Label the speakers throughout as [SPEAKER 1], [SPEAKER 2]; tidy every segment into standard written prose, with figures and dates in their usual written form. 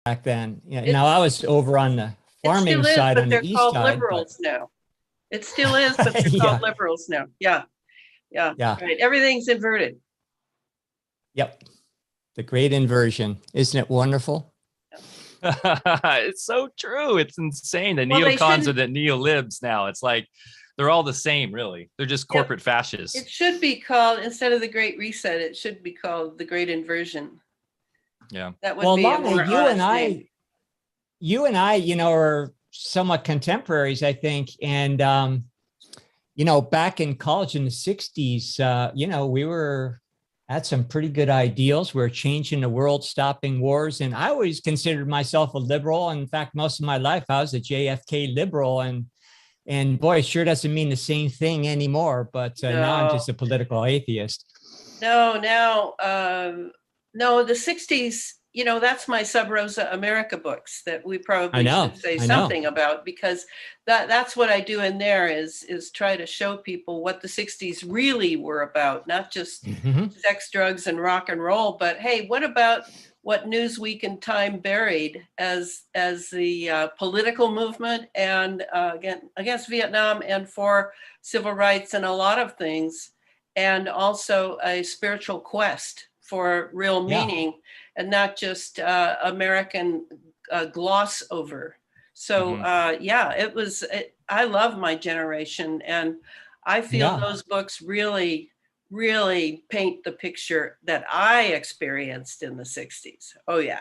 [SPEAKER 1] back then. Yeah.
[SPEAKER 2] It,
[SPEAKER 1] Now I was over on the
[SPEAKER 2] it
[SPEAKER 1] farming
[SPEAKER 2] still is,
[SPEAKER 1] side
[SPEAKER 2] but
[SPEAKER 1] on the
[SPEAKER 2] they're
[SPEAKER 1] east
[SPEAKER 2] called
[SPEAKER 1] side, but
[SPEAKER 2] liberals now. It still is, but they're called
[SPEAKER 1] yeah,
[SPEAKER 2] liberals now. Yeah. Yeah.
[SPEAKER 1] yeah,
[SPEAKER 2] Right. Everything's inverted.
[SPEAKER 1] yep. The great inversion. Isn't it wonderful?
[SPEAKER 3] It's so true. It's insane. The
[SPEAKER 2] Well, they
[SPEAKER 3] neocons are
[SPEAKER 2] shouldn't.
[SPEAKER 3] the neolibs now. It's like they're all the same, really. They're just
[SPEAKER 2] Yeah,
[SPEAKER 3] corporate fascists.
[SPEAKER 2] it should be called, instead of the Great Reset, it should be called the Great Inversion.
[SPEAKER 3] Yeah.
[SPEAKER 2] That would
[SPEAKER 1] Well,
[SPEAKER 2] be a
[SPEAKER 1] Lana,
[SPEAKER 2] more honest name.
[SPEAKER 1] you know, are somewhat contemporaries, I think. And, you know, back in college in the 60s, you know, we had some pretty good ideals. We're changing the world, stopping wars. And I always considered myself a liberal. In fact, most of my life, I was a JFK liberal. And boy, it sure doesn't mean the same thing anymore. But now I'm
[SPEAKER 2] No,
[SPEAKER 1] just a political atheist.
[SPEAKER 2] no, now, no, the 60s, you know, that's my Sub Rosa America books that we probably should say
[SPEAKER 1] I know.
[SPEAKER 2] something about, because that's what I do in there is try to show people what the 60s really were about, not just
[SPEAKER 1] Mhm.
[SPEAKER 2] sex, drugs, and rock and roll, but hey, what about what Newsweek and Time buried as the political movement and against Vietnam and for civil rights and a lot of things, and also a spiritual quest for real
[SPEAKER 1] Yeah.
[SPEAKER 2] meaning and not just American gloss over. So
[SPEAKER 3] Mhm.
[SPEAKER 2] yeah, I love my generation, and I feel
[SPEAKER 1] Yeah.
[SPEAKER 2] those books really, really paint the picture that I experienced in the 60s. Oh yeah.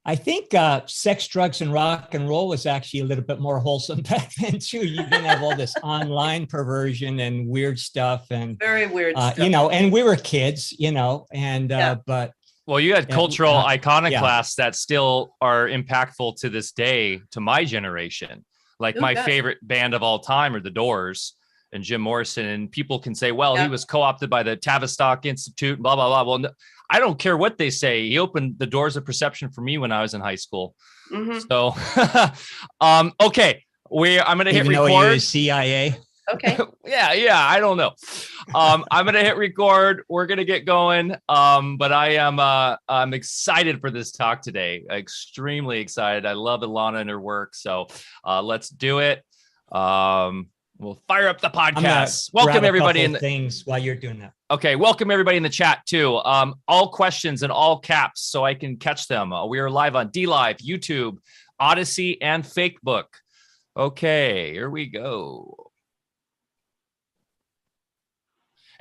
[SPEAKER 1] I think sex, drugs, and rock and roll was actually a little bit more wholesome back then too. You didn't have all this online perversion and weird stuff, and
[SPEAKER 2] Very weird stuff.
[SPEAKER 1] you know, and we were kids, you know, and
[SPEAKER 2] Yeah.
[SPEAKER 1] but
[SPEAKER 3] Well, you had cultural
[SPEAKER 1] yeah,
[SPEAKER 3] iconoclasts that still are impactful to this day to my generation. Like
[SPEAKER 2] Oh,
[SPEAKER 3] my
[SPEAKER 2] yeah.
[SPEAKER 3] favorite band of all time are the Doors and Jim Morrison. And people can say, well, he
[SPEAKER 2] Yeah.
[SPEAKER 3] was co-opted by the Tavistock Institute, blah, blah, blah. Well, no, I don't care what they say. He opened the doors of perception for me when I was in high school.
[SPEAKER 2] Mhm.
[SPEAKER 3] So, okay, I'm going to hit
[SPEAKER 1] even though he
[SPEAKER 3] record.
[SPEAKER 1] was CIA.
[SPEAKER 2] Okay.
[SPEAKER 3] Yeah, I don't know. I'm gonna hit record. We're gonna get going. But I'm excited for this talk today. Extremely excited. I love Elana and her work. So let's do it. We'll fire up the podcast. Welcome everybody in
[SPEAKER 1] things while you're doing that.
[SPEAKER 3] Okay, welcome everybody in the chat too. All questions in all caps so I can catch them. We are live on DLive, YouTube, Odyssey, and Fakebook. Okay, here we go.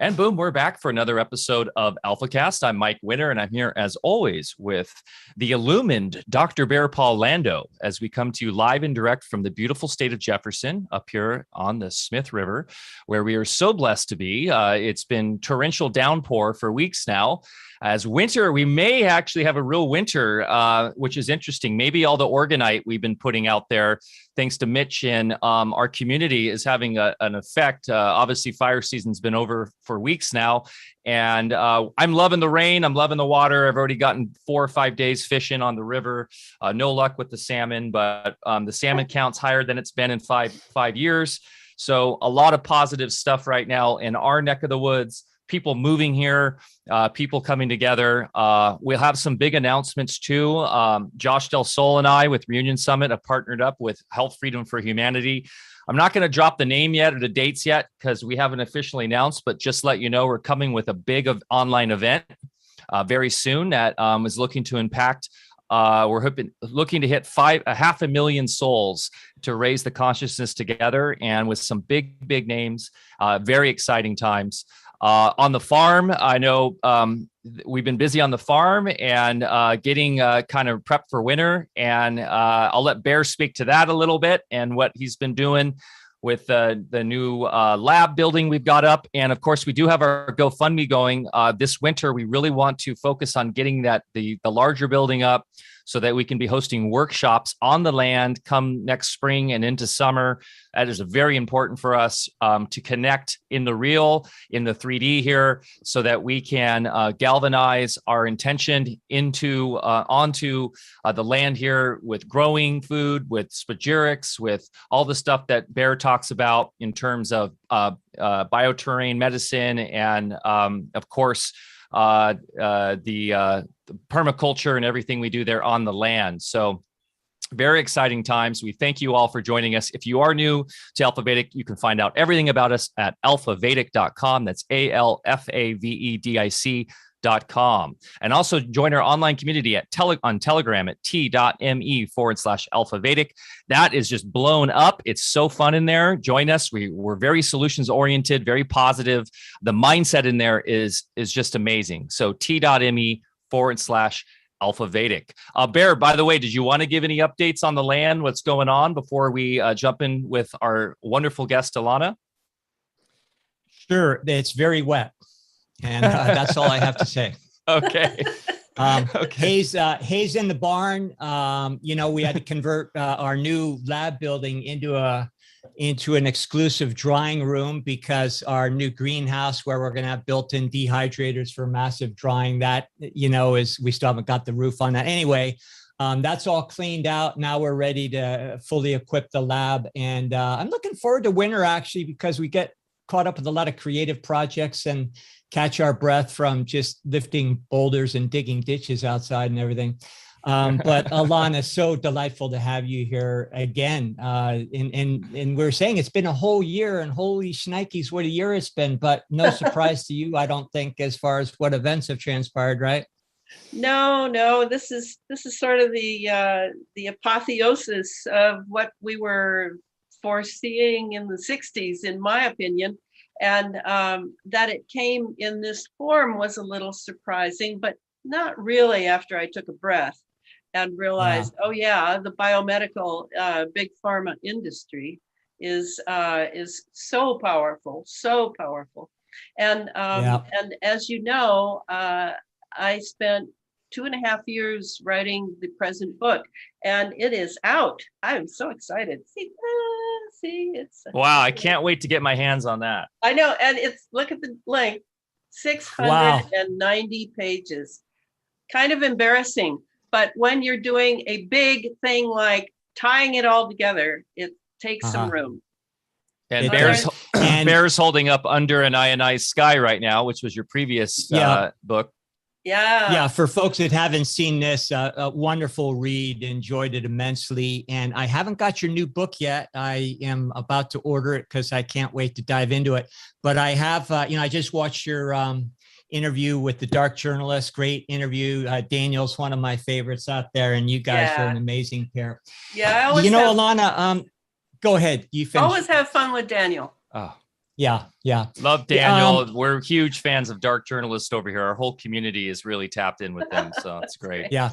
[SPEAKER 3] And boom, we're back for another episode of AlphaCast. I'm Mike Winter, and I'm here as always with the illumined Dr. Bear Paul Lando as we come to you live and direct from the beautiful state of Jefferson up here on the Smith River, where we are so blessed to be. It's been torrential downpour for weeks now. As winter, we may actually have a real winter, which is interesting. Maybe all the organite we've been putting out there, thanks to Mitch and our community, is having an effect. Obviously, fire season's been over for weeks now, and I'm loving the rain. I'm loving the water. I've already gotten 4 or 5 days fishing on the river. No luck with the salmon, but the salmon count's higher than it's been in five years. So a lot of positive stuff right now in our neck of the woods. People moving here, people coming together. We'll have some big announcements too. Josh Del Sol and I with Reunion Summit have partnered up with Health Freedom for Humanity. I'm not going to drop the name yet or the dates yet because we haven't officially announced, but just let you know we're coming with a big online event very soon that is looking to impact. We're looking to hit 500,000 souls to raise the consciousness together, and with some big names. Very exciting times. On the farm, I know we've been busy on the farm and getting kind of prepped for winter. And I'll let Bear speak to that a little bit and what he's been doing with the new lab building we've got up. And of course, we do have our GoFundMe going this winter. We really want to focus on getting the larger building up so that we can be hosting workshops on the land come next spring and into summer. That is very important for us to connect in the real, in the 3D here, so that we can galvanize our intention onto the land here with growing food, with spagyrics, with all the stuff that Bear talks about in terms of bioterrain medicine and, of course, the permaculture and everything we do there on the land. So very exciting times. We thank you all for joining us. If you are new to Alpha Vedic, you can find out everything about us at alphavedic.com. That's ALFAVEDIC.com. And also join our online community at on Telegram at t.me/Alpha Vedic. That is just blown up. It's so fun in there. Join us. We're very solutions oriented, very positive. The mindset in there is just amazing. So t.me/Alpha Vedic. Bear, by the way, did you want to give any updates on the land? What's going on before we jump in with our wonderful guest, Elana?
[SPEAKER 1] Sure. It's very wet. And that's all I have to say.
[SPEAKER 3] Okay.
[SPEAKER 1] Okay. Hayes in the barn. We had to convert our new lab building into an exclusive drying room because our new greenhouse, where we're going to have built-in dehydrators for massive drying, that is, we still haven't got the roof on that. Anyway, that's all cleaned out. Now we're ready to fully equip the lab, and I'm looking forward to winter actually, because we get caught up with a lot of creative projects and catch our breath from just lifting boulders and digging ditches outside and everything. But Elana, so delightful to have you here again. And we're saying it's been a whole year, and holy shnikes, what a year it's been, but no surprise to you, I don't think, as far as what events have transpired, right?
[SPEAKER 2] No, this is sort of the apotheosis of what we were foreseeing in the 60s, in my opinion. And that it came in this form was a little surprising, but not really after I took a breath and realized, oh yeah, the biomedical big pharma industry is so powerful. And and as you know, I spent 2.5 years writing the present book, and it is out. I'm so excited. See, it's
[SPEAKER 3] wow! I can't wait to get my hands on that.
[SPEAKER 2] I know, and look at the length, 690 pages. Kind of embarrassing, but when you're doing a big thing like tying it all together, it takes some room.
[SPEAKER 3] And Bear's holding up Under an Ionized Sky right now, which was your previous book.
[SPEAKER 2] Yeah.
[SPEAKER 1] For folks that haven't seen this, a wonderful read, enjoyed it immensely. And I haven't got your new book yet. I am about to order it because I can't wait to dive into it. But I have, I just watched your interview with the Dark Journalist. Great interview. Daniel's one of my favorites out there, and you guys are an amazing pair.
[SPEAKER 2] Yeah.
[SPEAKER 1] Elana, go ahead. You finish.
[SPEAKER 2] Always have fun with Daniel.
[SPEAKER 3] Oh.
[SPEAKER 1] Yeah.
[SPEAKER 3] Love Daniel. We're huge fans of Dark Journalist over here. Our whole community is really tapped in with them. So it's great.
[SPEAKER 1] Yeah.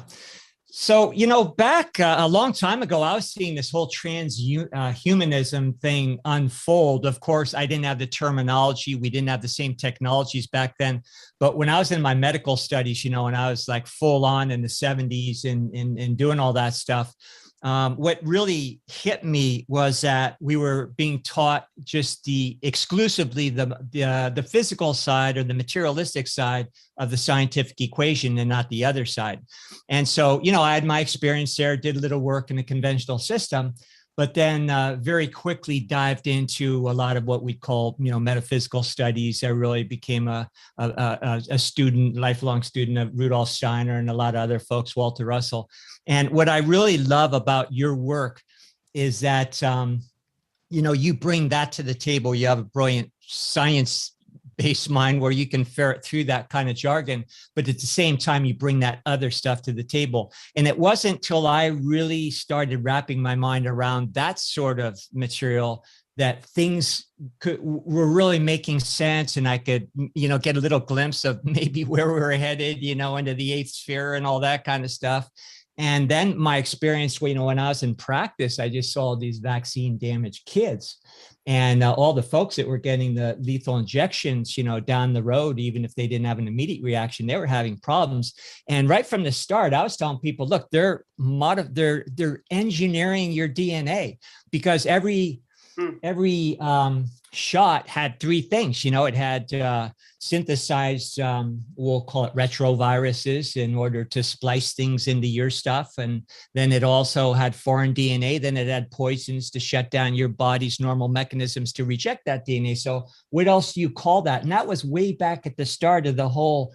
[SPEAKER 1] So, back a long time ago, I was seeing this whole transhumanism thing unfold. Of course, I didn't have the terminology. We didn't have the same technologies back then. But when I was in my medical studies, and I was like full on in the 70s and doing all that stuff, what really hit me was that we were being taught just exclusively the physical side or the materialistic side of the scientific equation and not the other side. And so, I had my experience there, did a little work in the conventional system, but then very quickly dived into a lot of what we call, metaphysical studies. I really became a student, lifelong student of Rudolf Steiner and a lot of other folks, Walter Russell. And what I really love about your work is that, you bring that to the table. You have a brilliant science-based mind where you can ferret through that kind of jargon, but at the same time, you bring that other stuff to the table. And it wasn't till I really started wrapping my mind around that sort of material that things were really making sense, and I could, get a little glimpse of maybe where we were headed, into the eighth sphere and all that kind of stuff. And then my experience, when I was in practice, I just saw these vaccine damaged kids and all the folks that were getting the lethal injections, down the road, even if they didn't have an immediate reaction, they were having problems. And right from the start, I was telling people, look, they're engineering your DNA, because every shot had three things. It had synthesized, we'll call it retroviruses, in order to splice things into your stuff. And then it also had foreign DNA. Then it had poisons to shut down your body's normal mechanisms to reject that DNA. So what else do you call that? And that was way back at the start of the whole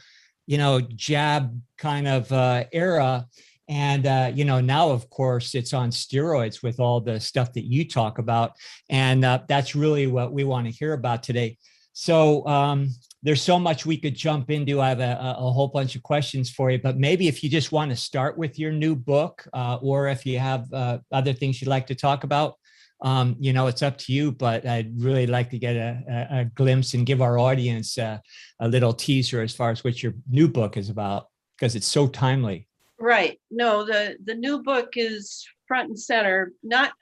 [SPEAKER 1] jab kind of era. And, now, of course, it's on steroids with all the stuff that you talk about. And that's really what we want to hear about today. So there's so much we could jump into. I have a whole bunch of questions for you, but maybe if you just want to start with your new book, or if you have other things you'd like to talk about, it's up to you, but I'd really like to get a glimpse and give our audience a little teaser as far as what your new book is about, because it's so timely.
[SPEAKER 2] Right. No, the new book is front and center, not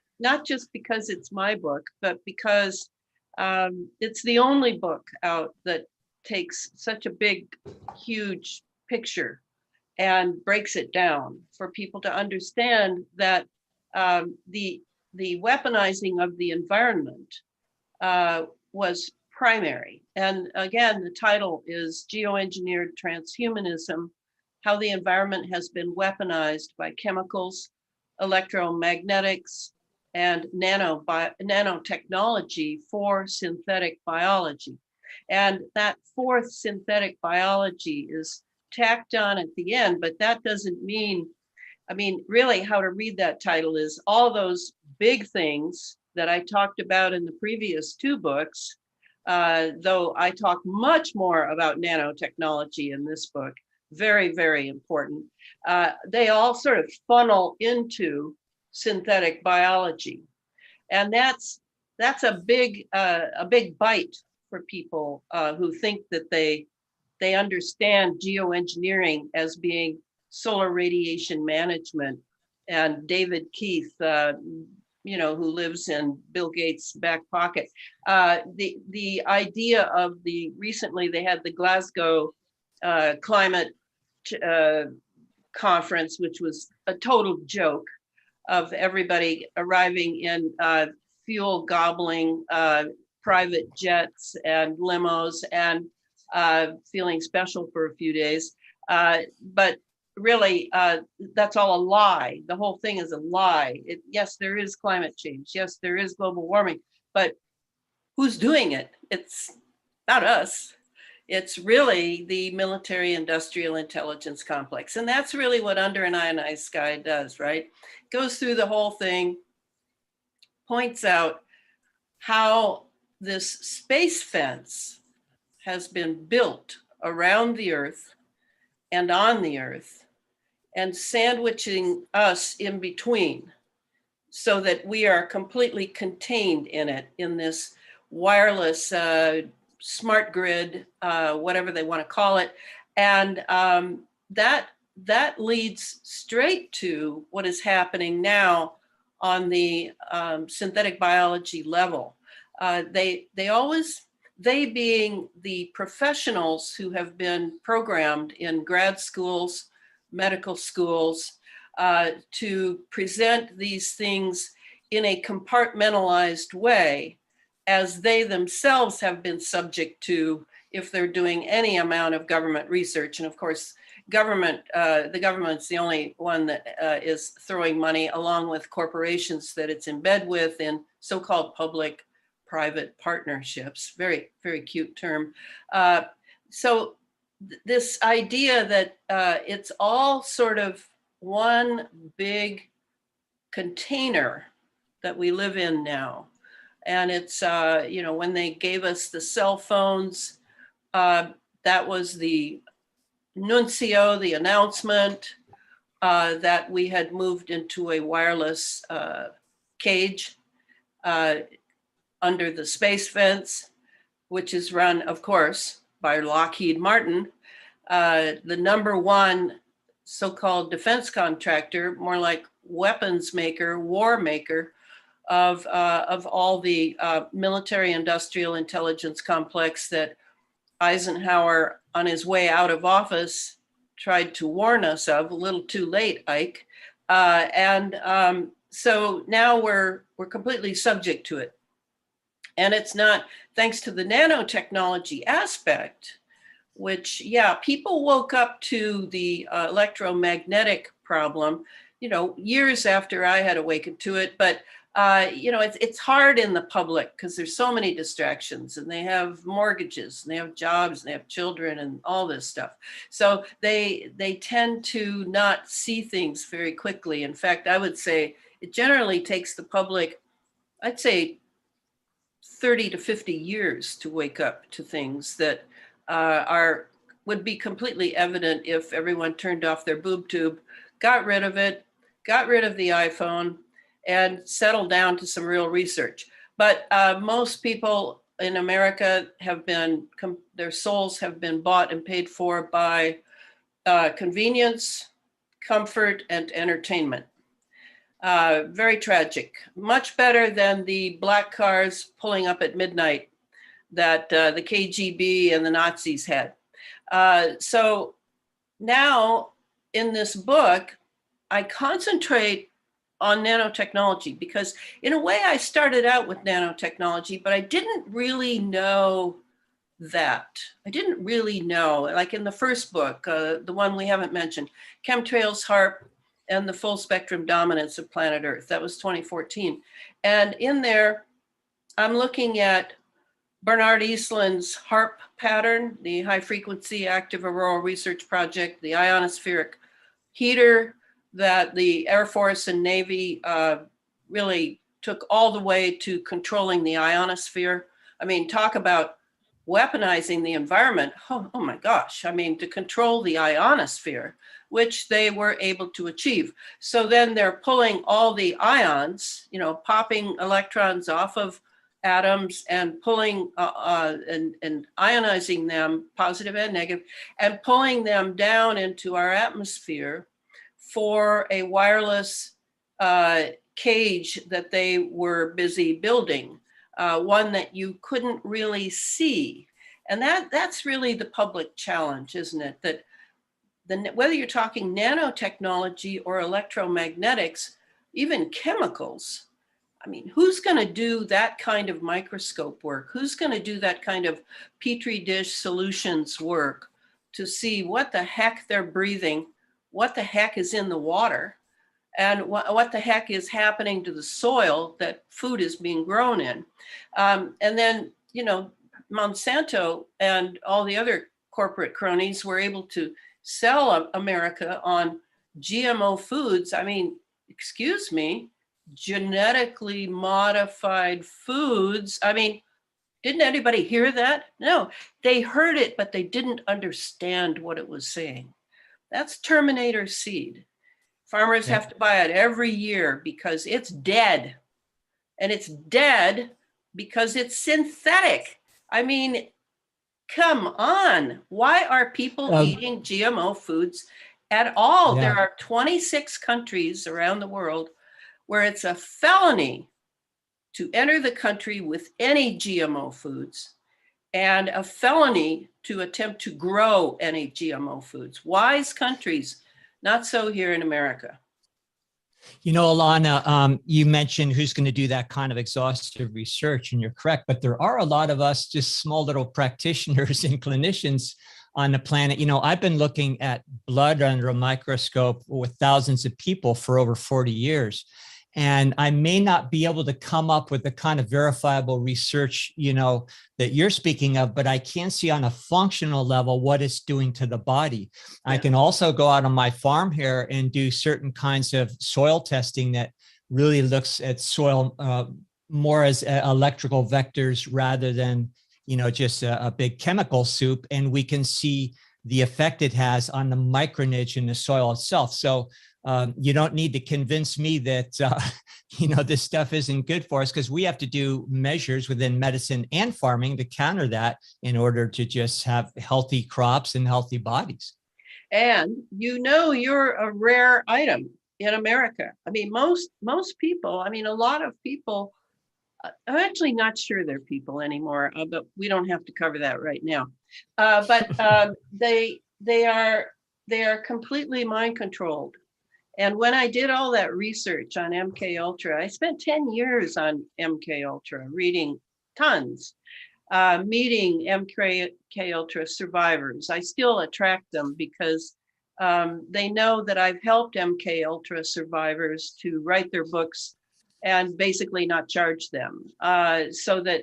[SPEAKER 2] just because it's my book, but because it's the only book out that takes such a big, huge picture and breaks it down for people to understand that the weaponizing of the environment was primary. And again, the title is Geoengineered Transhumanism: How the Environment Has Been Weaponized by Chemicals, Electromagnetics, and Nanotechnology for Synthetic Biology. And that fourth, synthetic biology, is tacked on at the end, but that doesn't mean, really how to read that title is all those big things that I talked about in the previous two books, though I talk much more about nanotechnology in this book. Very, very important. They all sort of funnel into synthetic biology, and that's a big bite for people who think that they understand geoengineering as being solar radiation management. And David Keith, who lives in Bill Gates' back pocket, the idea of recently they had the Glasgow climate conference, which was a total joke of everybody arriving in fuel gobbling private jets and limos and feeling special for a few days. But really, that's all a lie. The whole thing is a lie. Yes, there is climate change. Yes, there is global warming, but who's doing it? It's not us. It's really the military industrial intelligence complex. And that's really what Under an Ionized Sky does, right? Goes through the whole thing, points out how this space fence has been built around the Earth and on the Earth, and sandwiching us in between so that we are completely contained in it, in this wireless smart grid, whatever they want to call it. And that leads straight to what is happening now on the synthetic biology level. They being the professionals who have been programmed in grad schools, medical schools, to present these things in a compartmentalized way, as they themselves have been subject to if they're doing any amount of government research. And of course, the government's the only one that is throwing money, along with corporations that it's in bed with, in so-called public-private partnerships. Very, very cute term. So this idea that it's all sort of one big container that we live in now. And it's, when they gave us the cell phones, that was the nuncio, the announcement that we had moved into a wireless cage under the space fence, which is run, of course, by Lockheed Martin, the number one so-called defense contractor, more like weapons maker, war maker of all the military industrial intelligence complex that Eisenhower, on his way out of office, tried to warn us of. A little too late, Ike. So now we're completely subject to it. And it's not, thanks to the nanotechnology aspect, which, people woke up to the electromagnetic problem years after I had awakened to it. But it's hard in the public because there's so many distractions, and they have mortgages, and they have jobs, and they have children, and all this stuff. So they tend to not see things very quickly. In fact, I would say it generally takes the public, I'd say, 30 to 50 years to wake up to things that would be completely evident if everyone turned off their boob tube, got rid of it, got rid of the iPhone, and settled down to some real research. But most people in America their souls have been bought and paid for by convenience, comfort, and entertainment. Very tragic. Much better than the black cars pulling up at midnight that the KGB and the Nazis had. So now in this book, I concentrate on nanotechnology because in a way I started out with nanotechnology, but I didn't really know that. I didn't really know, like in the first book, the one we haven't mentioned, Chemtrails, HARP, and the Full Spectrum Dominance of Planet Earth. That was 2014. And in there, I'm looking at Bernard Eastland's HARP pattern, the High Frequency Active Auroral Research Project, the ionospheric heater that the Air Force and Navy really took all the way to controlling the ionosphere. I mean, talk about weaponizing the environment. Oh my gosh. I mean, to control the ionosphere, which they were able to achieve. So then they're pulling all the ions, popping electrons off of atoms and pulling and ionizing them, positive and negative, and pulling them down into our atmosphere for a wireless cage that they were busy building, one that you couldn't really see. And that's really the public challenge, isn't it? That whether you're talking nanotechnology or electromagnetics, even chemicals, I mean, who's going to do that kind of microscope work? Who's going to do that kind of Petri dish solutions work to see what the heck they're breathing, what the heck is in the water, and what the heck is happening to the soil that food is being grown in? And then, Monsanto and all the other corporate cronies were able to sell America on GMO foods. I mean, excuse me, genetically modified foods. I mean, didn't anybody hear that? No, they heard it, but they didn't understand what it was saying. That's Terminator seed. Farmers have to buy it every year because it's dead. And it's dead because it's synthetic. I mean, come on. Why are people eating GMO foods at all? Yeah. There are 26 countries around the world where it's a felony to enter the country with any GMO foods and a felony to attempt to grow any GMO foods. Wise countries, not so here in America.
[SPEAKER 1] Elana, you mentioned who's going to do that kind of exhaustive research, and you're correct, but there are a lot of us just small little practitioners and clinicians on the planet. I've been looking at blood under a microscope with thousands of people for over 40 years. And I may not be able to come up with the kind of verifiable research, that you're speaking of, but I can see on a functional level what it's doing to the body. Yeah. I can also go out on my farm here and do certain kinds of soil testing that really looks at soil more as electrical vectors rather than, just a big chemical soup. And we can see the effect it has on the micronage in the soil itself. So you don't need to convince me that, this stuff isn't good for us, because we have to do measures within medicine and farming to counter that in order to just have healthy crops and healthy bodies.
[SPEAKER 2] And you're a rare item in America. I mean, most people, a lot of people, I'm actually not sure they're people anymore, but we don't have to cover that right now. But they are completely mind controlled. And when I did all that research on MK Ultra, I spent 10 years on MK Ultra, reading tons, meeting MK Ultra survivors. I still attract them because They know that I've helped MK Ultra survivors to write their books and basically not charge them, so that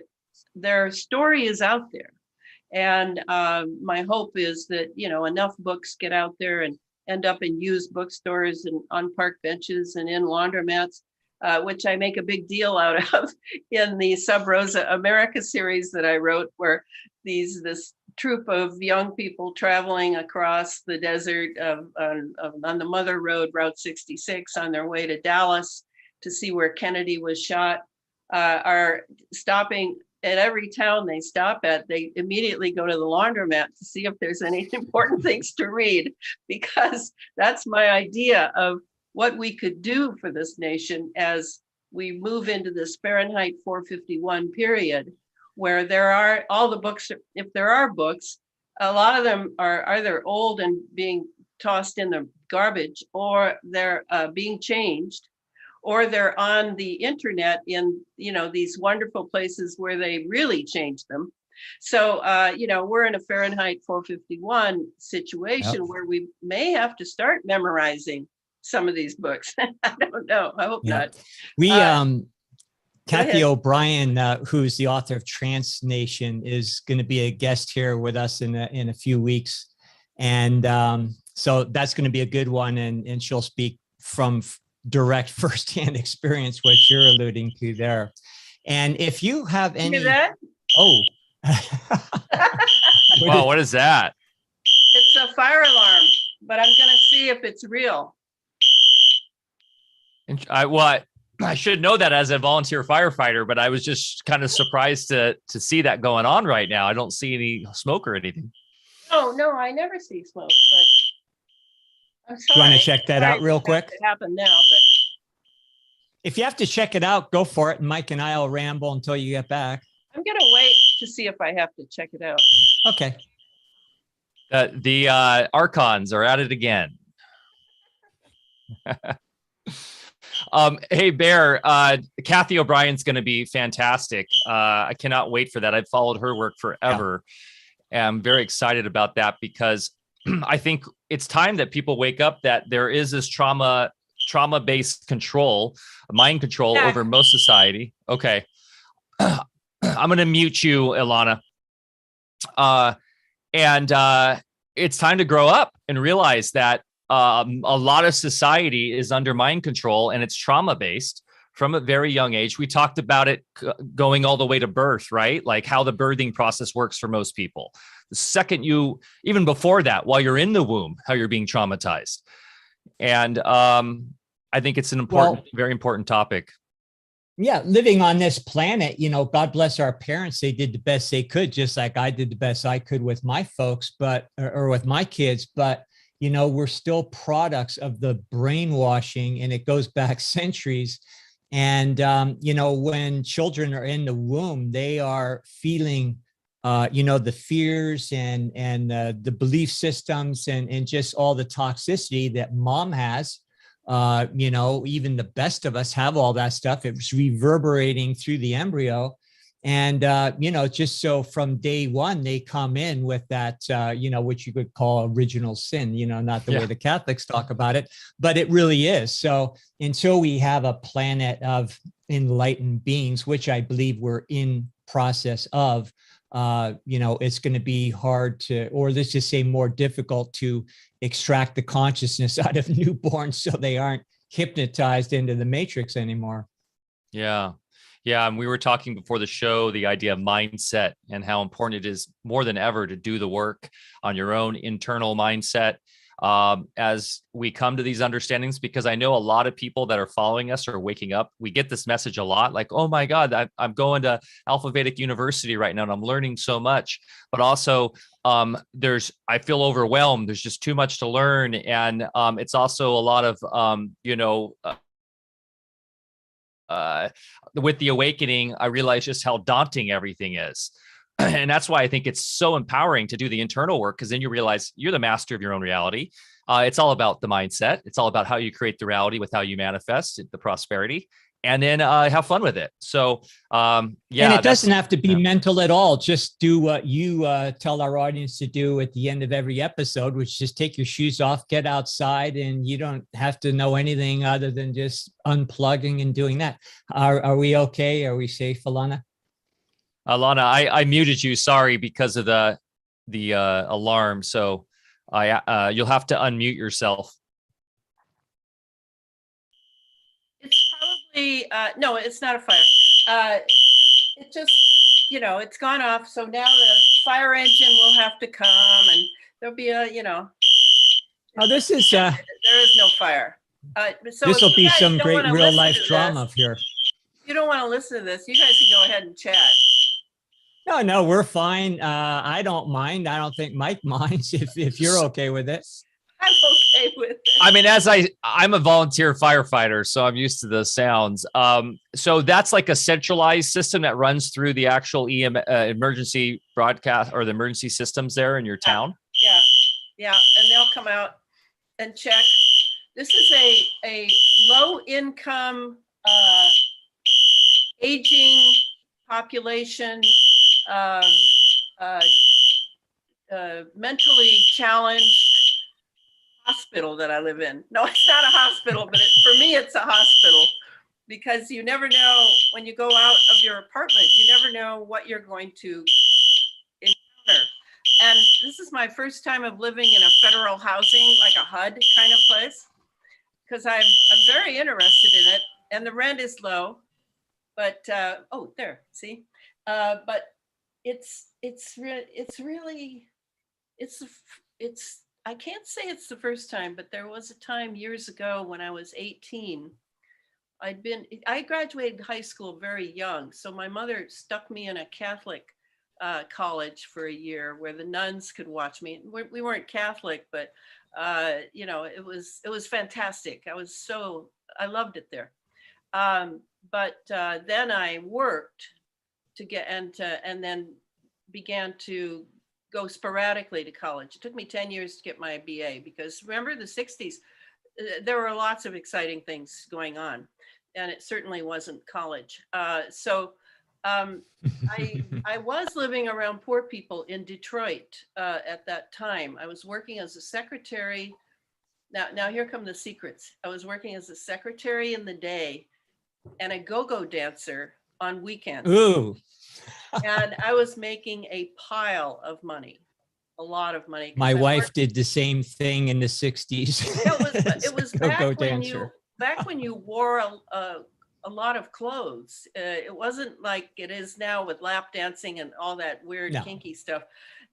[SPEAKER 2] their story is out there. And my hope is that, enough books get out there and end up in used bookstores and on park benches and in laundromats, which I make a big deal out of in the Sub Rosa America series that I wrote, where this troop of young people traveling across the desert on the Mother Road, Route 66, on their way to Dallas to see where Kennedy was shot, are stopping at every town they stop at. They immediately go to the laundromat to see if there's any important things to read, because that's my idea of what we could do for this nation as we move into this Fahrenheit 451 period, where there are all the books. If there are books, a lot of them are either old and being tossed in the garbage, or they're being changed, or they're on the internet in, these wonderful places where they really change them. So, we're in a Fahrenheit 451 situation where we may have to start memorizing some of these books. I don't know. I hope not.
[SPEAKER 1] We, Kathy O'Brien, who's the author of Trans Nation, is going to be a guest here with us in a few weeks. And so that's going to be a good one. And she'll speak from direct firsthand experience, what you're alluding to there. And if you have any,
[SPEAKER 2] that?
[SPEAKER 1] Oh,
[SPEAKER 3] wow, what is that?
[SPEAKER 2] It's a fire alarm, but I'm going to see if it's real.
[SPEAKER 3] I should know that as a volunteer firefighter, but I was just kind of surprised to see that going on right now. I don't see any smoke or anything.
[SPEAKER 2] Oh, no, I never see smoke, but I'm sorry.
[SPEAKER 1] You want to check that out real quick?
[SPEAKER 2] It happened now, but
[SPEAKER 1] if you have to check it out, go for it. And Mike and I will ramble until you get back.
[SPEAKER 2] I'm going to wait to see if I have to check it out.
[SPEAKER 1] Okay.
[SPEAKER 3] The Archons are at it again. Hey, Bear, Kathy O'Brien's going to be fantastic. I cannot wait for that. I've followed her work forever. Yeah. And I'm very excited about that, because I think it's time that people wake up that there is this trauma-based control, mind control over most society. Okay. I'm going to mute you, Elana. And it's time to grow up and realize that a lot of society is under mind control, and it's trauma-based from a very young age. We talked about it going all the way to birth, right? Like how the birthing process works for most people. The second even before that, while you're in the womb, how you're being traumatized. And I think it's an very important topic.
[SPEAKER 1] Yeah, living on this planet, God bless our parents. They did the best they could, just like I did the best I could with my folks, or with my kids. But, we're still products of the brainwashing, and it goes back centuries. And, when children are in the womb, they are feeling, the fears and the belief systems and just all the toxicity that mom has. Even the best of us have all that stuff. It's reverberating through the embryo. And, just so from day one, they come in with that, what you could call original sin, not the way the Catholics talk about it, but it really is. So until we have a planet of enlightened beings, which I believe we're in process of, it's going to be hard to, or let's just say more difficult to extract the consciousness out of newborns so they aren't hypnotized into the matrix anymore.
[SPEAKER 3] Yeah. Yeah. And we were talking before the show, the idea of mindset and how important it is more than ever to do the work on your own internal mindset as we come to these understandings, because I know a lot of people that are following us are waking up. We get this message a lot, like, oh my God, I'm going to Alfa Vedic University right now and I'm learning so much, but also I feel overwhelmed. There's just too much to learn. And it's also a lot of, with the awakening, I realized just how daunting everything is. And that's why I think it's so empowering to do the internal work, because then you realize you're the master of your own reality. It's all about the mindset. It's all about how you create the reality with how you manifest the prosperity. and then have fun with it. So yeah,
[SPEAKER 1] and it doesn't have to be
[SPEAKER 3] yeah.
[SPEAKER 1] mental at all. Just do what you tell our audience to do at the end of every episode, which is just take your shoes off, get outside, and you don't have to know anything other than just unplugging and doing that. Are we okay? Are we safe, Elana?
[SPEAKER 3] Alana, I muted you. Sorry, because of the alarm. So you'll have to unmute yourself.
[SPEAKER 2] It's probably, no, it's not a fire. It just, it's gone off. So now the fire engine will have to come, and there'll be
[SPEAKER 1] Oh, this is
[SPEAKER 2] there is no fire. So
[SPEAKER 1] this will be some great real life
[SPEAKER 2] this,
[SPEAKER 1] drama here.
[SPEAKER 2] if you don't want to listen to this, you guys can go ahead and chat.
[SPEAKER 1] No, we're fine. I don't mind. I don't think Mike minds if you're okay with it.
[SPEAKER 2] I'm okay with it.
[SPEAKER 3] I mean, I'm a volunteer firefighter, so I'm used to the sounds. So that's like a centralized system that runs through the actual emergency broadcast or the emergency systems there in your town.
[SPEAKER 2] Yeah, and they'll come out and check. This is a low income, aging population, mentally challenged hospital that I live in. No, it's not a hospital, but for me, it's a hospital, because you never know when you go out of your apartment, you never know what you're going to encounter. And this is my first time of living in a federal housing, like a HUD kind of place, because I'm very interested in it, and the rent is low. But oh, there, see, but it's I can't say it's the first time, but there was a time years ago when I was 18. I graduated high school very young, so my mother stuck me in a Catholic college for a year where the nuns could watch me. We weren't Catholic, but it was fantastic. I loved it there. But then I worked to get and then began to go sporadically to college. It took me 10 years to get my BA, because remember the 60s, there were lots of exciting things going on, and it certainly wasn't college. So I was living around poor people in Detroit at that time. I was working as a secretary. Now here come the secrets. I was working as a secretary in the day and a go-go dancer on weekends.
[SPEAKER 1] Ooh.
[SPEAKER 2] And I was making a pile of money, a lot of money.
[SPEAKER 1] My wife did the same thing in the 60s.
[SPEAKER 2] It was back when you wore a lot of clothes. It wasn't like it is now with lap dancing and all that weird kinky stuff.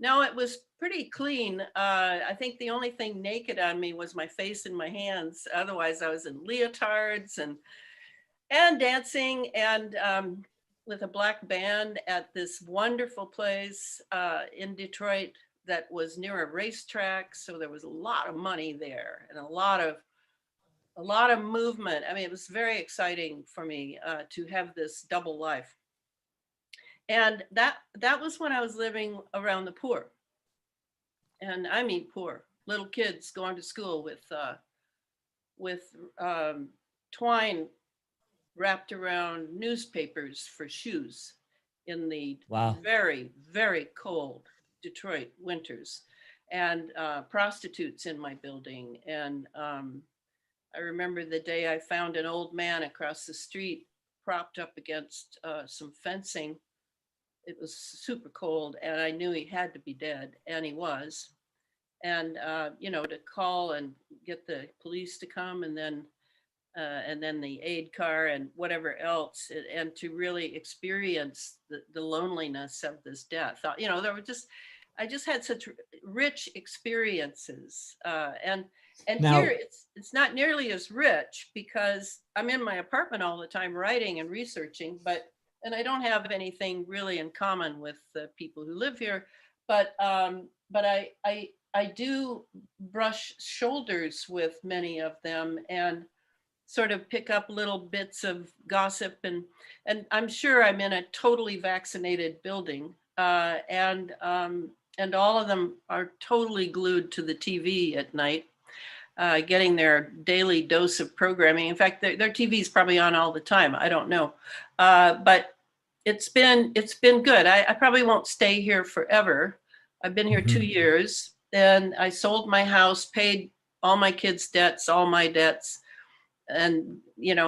[SPEAKER 2] No, it was pretty clean. I think the only thing naked on me was my face and my hands. Otherwise, I was in leotards and dancing and with a black band at this wonderful place in Detroit that was near a racetrack. So there was a lot of money there and a lot of movement. I mean, it was very exciting for me to have this double life. And that was when I was living around the poor. And I mean poor, little kids going to school with twine wrapped around newspapers for shoes in the very, very cold Detroit winters, and prostitutes in my building. And I remember the day I found an old man across the street propped up against some fencing. It was super cold, and I knew he had to be dead, and he was. And to call and get the police to come, and then the aid car and whatever else, and to really experience the loneliness of this death. I just had such rich experiences, and now, here it's not nearly as rich because I'm in my apartment all the time writing and researching, and I don't have anything really in common with the people who live here, but I do brush shoulders with many of them and sort of pick up little bits of gossip, and I'm sure I'm in a totally vaccinated building, and all of them are totally glued to the TV at night. getting their daily dose of programming. In fact, their TV is probably on all the time. I don't know, but it's been good. I probably won't stay here forever. I've been here 2 years, and I sold my house, paid all my kids' debts, all my debts, and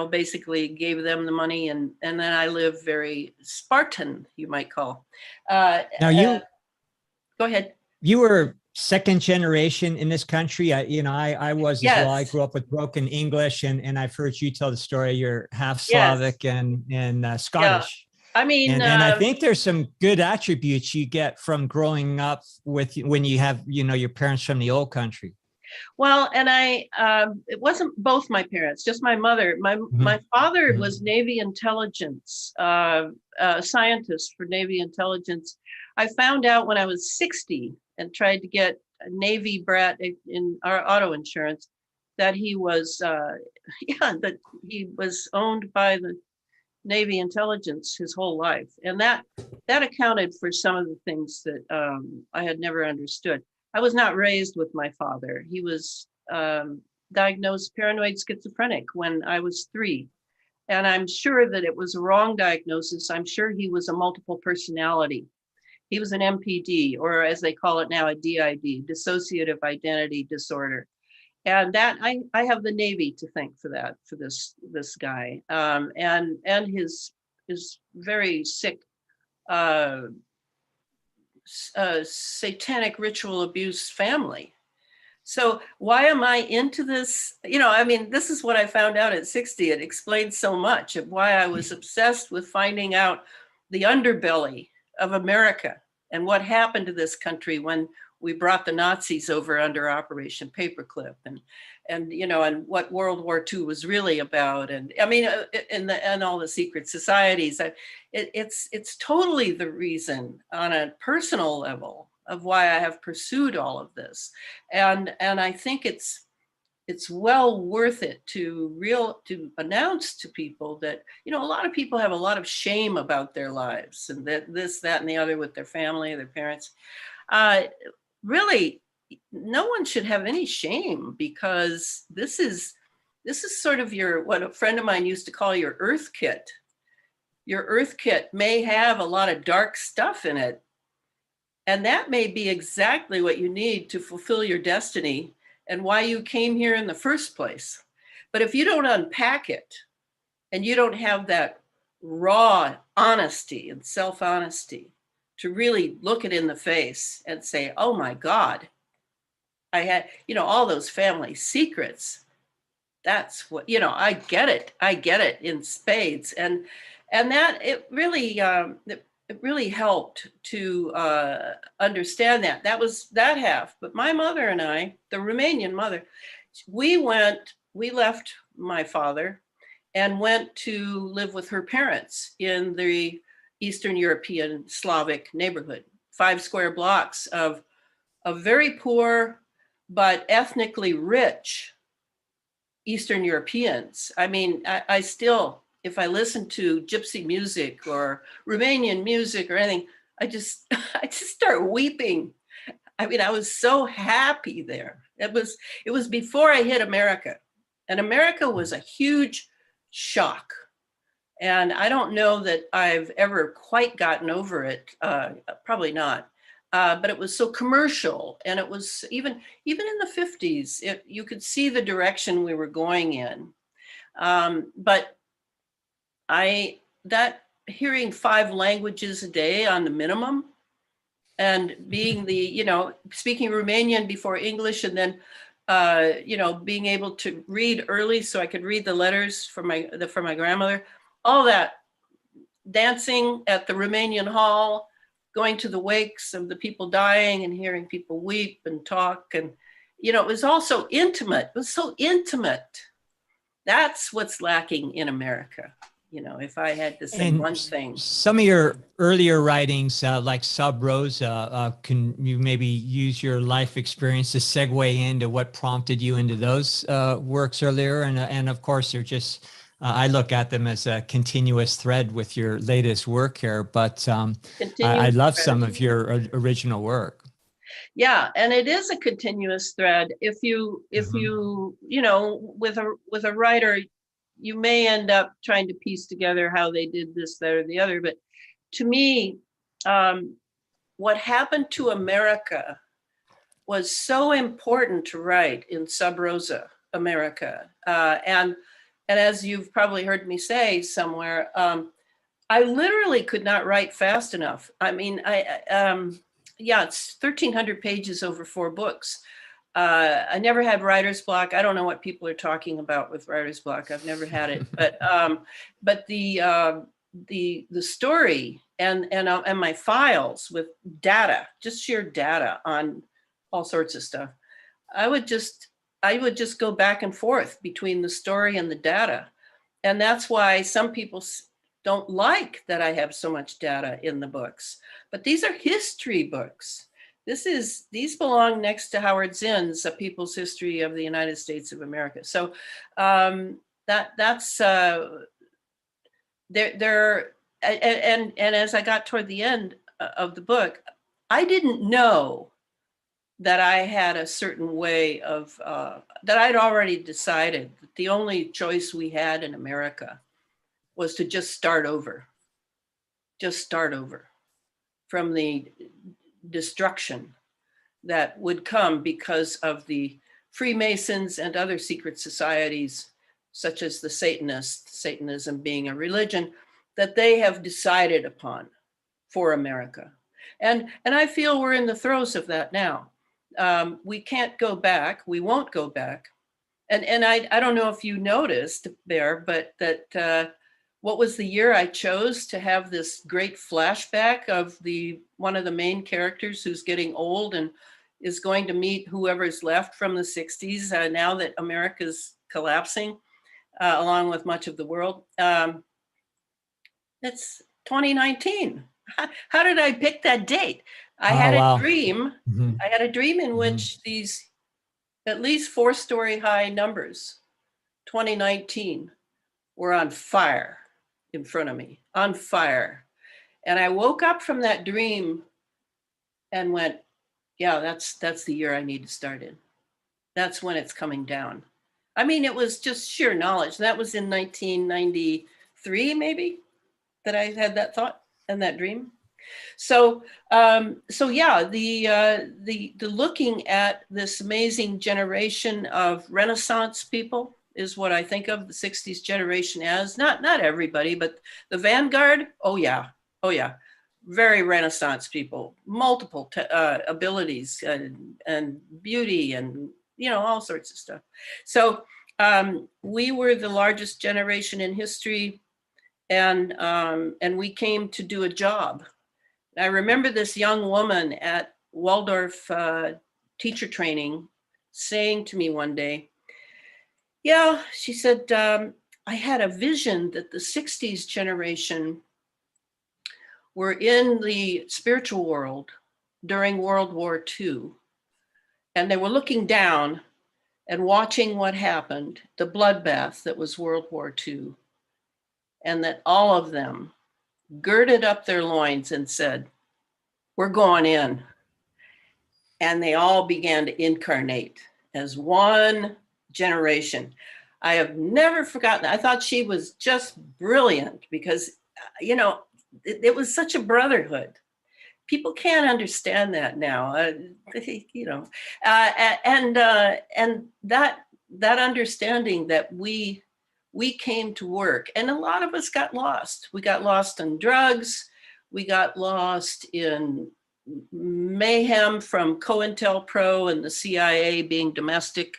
[SPEAKER 2] basically gave them the money, and then I live very Spartan, you might call.
[SPEAKER 1] Now
[SPEAKER 2] Go ahead.
[SPEAKER 1] You were second generation in this country. I was as well. I
[SPEAKER 2] Yes.
[SPEAKER 1] grew up with broken English, and I've heard you tell the story. You're half Slavic and Scottish.
[SPEAKER 2] I mean,
[SPEAKER 1] and I think there's some good attributes you get from growing up when you have, your parents from the old country.
[SPEAKER 2] Well, and it wasn't both my parents, just my mother. My father was Navy intelligence, scientist for Navy intelligence. I found out when I was 60 and tried to get a Navy brat in our auto insurance that he was, that he was owned by the Navy intelligence his whole life. And that accounted for some of the things that I had never understood. I was not raised with my father. He was diagnosed paranoid schizophrenic when I was 3. And I'm sure that it was a wrong diagnosis. I'm sure he was a multiple personality. He was an MPD, or as they call it now, a DID, dissociative identity disorder. And that I have the Navy to thank for that, for this guy, and his very sick satanic ritual abuse family. So why am I into this? This is what I found out at 60. It explains so much of why I was obsessed with finding out the underbelly of America and what happened to this country when we brought the Nazis over under Operation Paperclip, and what World War II was really about, and all the secret societies. It's totally the reason on a personal level of why I have pursued all of this, and I think it's well worth it to announce to people that a lot of people have a lot of shame about their lives, and that and the other with their family, their parents. Really, no one should have any shame, because this is sort of what a friend of mine used to call your earth kit. Your earth kit may have a lot of dark stuff in it, and that may be exactly what you need to fulfill your destiny and why you came here in the first place. But if you don't unpack it, and you don't have that raw honesty and self-honesty to really look it in the face and say, oh my God, I had, all those family secrets. That's what, I get it in spades. And that it really helped to understand that. That was that half. But my mother and I, the Romanian mother, we left my father and went to live with her parents in the Eastern European Slavic neighborhood, 5 square blocks of very poor but ethnically rich Eastern Europeans. I mean, I still, if I listen to gypsy music or Romanian music or anything, I just start weeping. I mean, I was so happy there. It was before I hit America, and America was a huge shock. And I don't know that I've ever quite gotten over it. Probably not. But it was so commercial, and it was even in the 50s, you could see the direction we were going in. But hearing 5 languages a day on the minimum, and being speaking Romanian before English, and then being able to read early so I could read the letters from my grandmother. All that, dancing at the Romanian Hall, going to the wakes of the people dying and hearing people weep and talk. And, it was all so intimate. It was so intimate. That's what's lacking in America. If I had to say one thing.
[SPEAKER 1] Some of your earlier writings, like Sub Rosa, can you maybe use your life experience to segue into what prompted you into those works earlier? And of course, they're just... I look at them as a continuous thread with your latest work here, but I love some of your original work.
[SPEAKER 2] Yeah, and it is a continuous thread. If you with a writer, you may end up trying to piece together how they did this, that, or the other. But to me, what happened to America was so important to write in Sub Rosa America, and as you've probably heard me say somewhere, I literally could not write fast enough. I mean, it's 1,300 pages over 4 books. I never had writer's block. I don't know what people are talking about with writer's block. I've never had it, but the story and my files with data, just sheer data on all sorts of stuff. I would just go back and forth between the story and the data, and that's why some people don't like that I have so much data in the books. But these are history books. These belong next to Howard Zinn's A People's History of the United States of America. So that's there. And as I got toward the end of the book, I didn't know that I had a certain way of that I'd already decided that the only choice we had in America was to just start over from the destruction that would come because of the Freemasons and other secret societies, such as the Satanists, Satanism being a religion, that they have decided upon for America. And I feel we're in the throes of that now. We can't go back. We won't go back. And I don't know if you noticed there, but that what was the year I chose to have this great flashback of one of the main characters who's getting old and is going to meet whoever's left from the 60s now that America's collapsing, along with much of the world. It's 2019. How did I pick that date? I had a dream. Mm-hmm. I had a dream in which these at least 4-story high numbers, 2019, were on fire in front of me, on fire. And I woke up from that dream and went, yeah, that's the year I need to start in. That's when it's coming down. I mean, it was just sheer knowledge. That was in 1993, maybe, that I had that thought and that dream. So yeah, the looking at this amazing generation of Renaissance people is what I think of the 60s generation as. Not everybody, but the vanguard. Oh yeah, very Renaissance people, multiple abilities and beauty and all sorts of stuff. So we were the largest generation in history, and we came to do a job. I remember this young woman at Waldorf teacher training saying to me one day, yeah, she said, I had a vision that the 60s generation were in the spiritual world during World War II, and they were looking down and watching what happened, the bloodbath that was World War II, and that all of them girded up their loins and said, we're going in. And they all began to incarnate as one generation. I have never forgotten that. I thought she was just brilliant because, it was such a brotherhood. People can't understand that now, and that understanding that we came to work, and a lot of us got lost. We got lost in drugs. We got lost in mayhem from COINTELPRO and the CIA being domestic.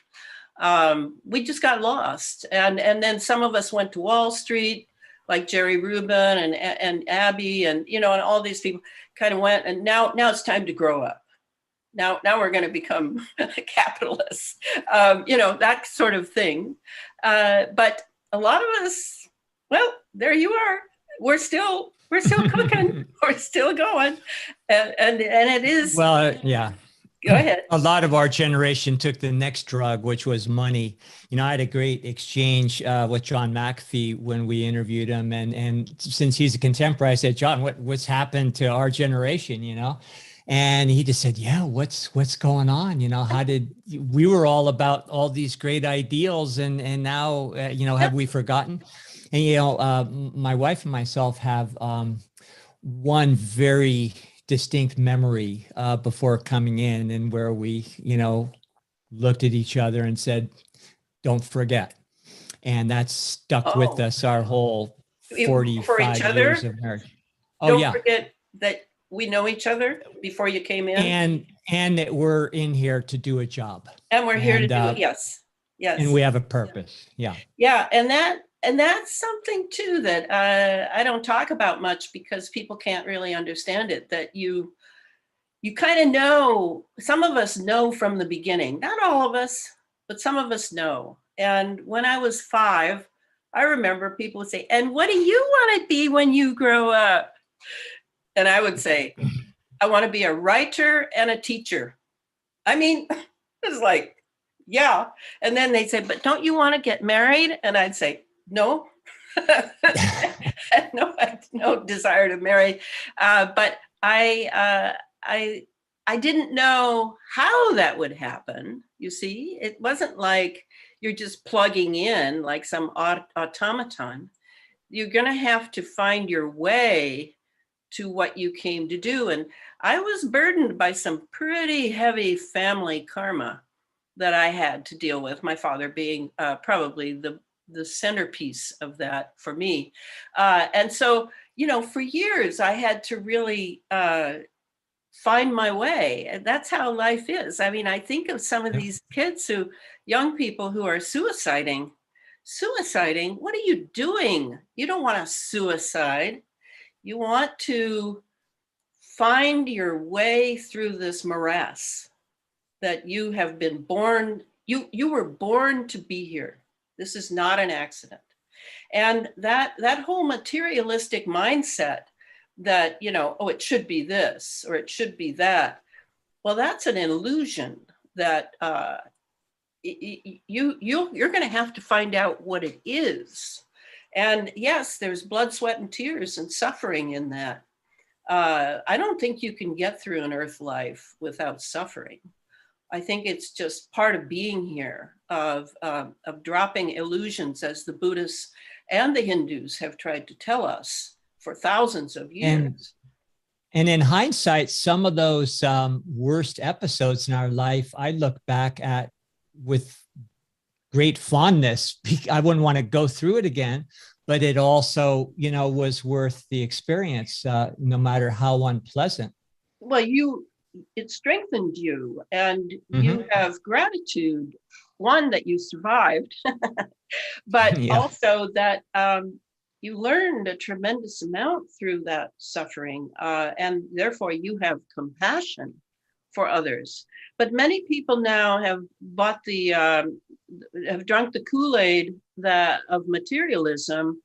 [SPEAKER 2] We just got lost, and then some of us went to Wall Street, like Jerry Rubin and Abby, and and all these people kind of went. And now it's time to grow up. Now we're going to become capitalists, that sort of thing. But a lot of us, well, there you are. We're still cooking. We're still going, and it is.
[SPEAKER 1] Well, yeah.
[SPEAKER 2] Go ahead.
[SPEAKER 1] A lot of our generation took the next drug, which was money. I had a great exchange with John McAfee when we interviewed him. And since he's a contemporary, I said, John, what's happened to our generation, And he just said, yeah, what's going on? We were all about all these great ideals, and now, have we forgotten? And, my wife and myself have one very distinct memory before coming in, and where we, looked at each other and said, don't forget. And that's stuck with us our whole
[SPEAKER 2] For each
[SPEAKER 1] 45
[SPEAKER 2] other?
[SPEAKER 1] years of marriage. Oh,
[SPEAKER 2] Don't
[SPEAKER 1] yeah.
[SPEAKER 2] forget that we know each other before you came in.
[SPEAKER 1] And that we're in here to do a job.
[SPEAKER 2] And we're here to do it. Yes. Yes.
[SPEAKER 1] And we have a purpose. Yeah.
[SPEAKER 2] Yeah. And that's something too that I don't talk about much, because people can't really understand it, that you kind of know, some of us know from the beginning, not all of us, but some of us know. And when I was 5, I remember people would say, and what do you want to be when you grow up? And I would say, I want to be a writer and a teacher. I mean, it's like, yeah. And then they'd say, but don't you want to get married? And I'd say, no. No, I had no desire to marry. But I didn't know how that would happen. You see, it wasn't like you're just plugging in like some automaton. You're going to have to find your way to what you came to do. And I was burdened by some pretty heavy family karma that I had to deal with, my father being probably the centerpiece of that for me. And so, for years, I had to really find my way. And that's how life is. I mean, I think of some of these kids young people who are suiciding. What are you doing? You don't want to suicide. You want to find your way through this morass that you have been born. You were born to be here. This is not an accident. And that whole materialistic mindset that, it should be this or it should be that. Well, that's an illusion that you're going to have to find out what it is. And yes, there's blood, sweat, and tears and suffering in that. I don't think you can get through an earth life without suffering. I think it's just part of being here, of dropping illusions, as the Buddhists and the Hindus have tried to tell us for thousands of years.
[SPEAKER 1] And in hindsight, some of those worst episodes in our life, I look back at with great fondness. I wouldn't want to go through it again, but it also, was worth the experience, no matter how unpleasant.
[SPEAKER 2] Well, it strengthened you, and you have gratitude, one, that you survived, but also that you learned a tremendous amount through that suffering, and therefore you have compassion for others. But many people now have have drunk the Kool-Aid of materialism,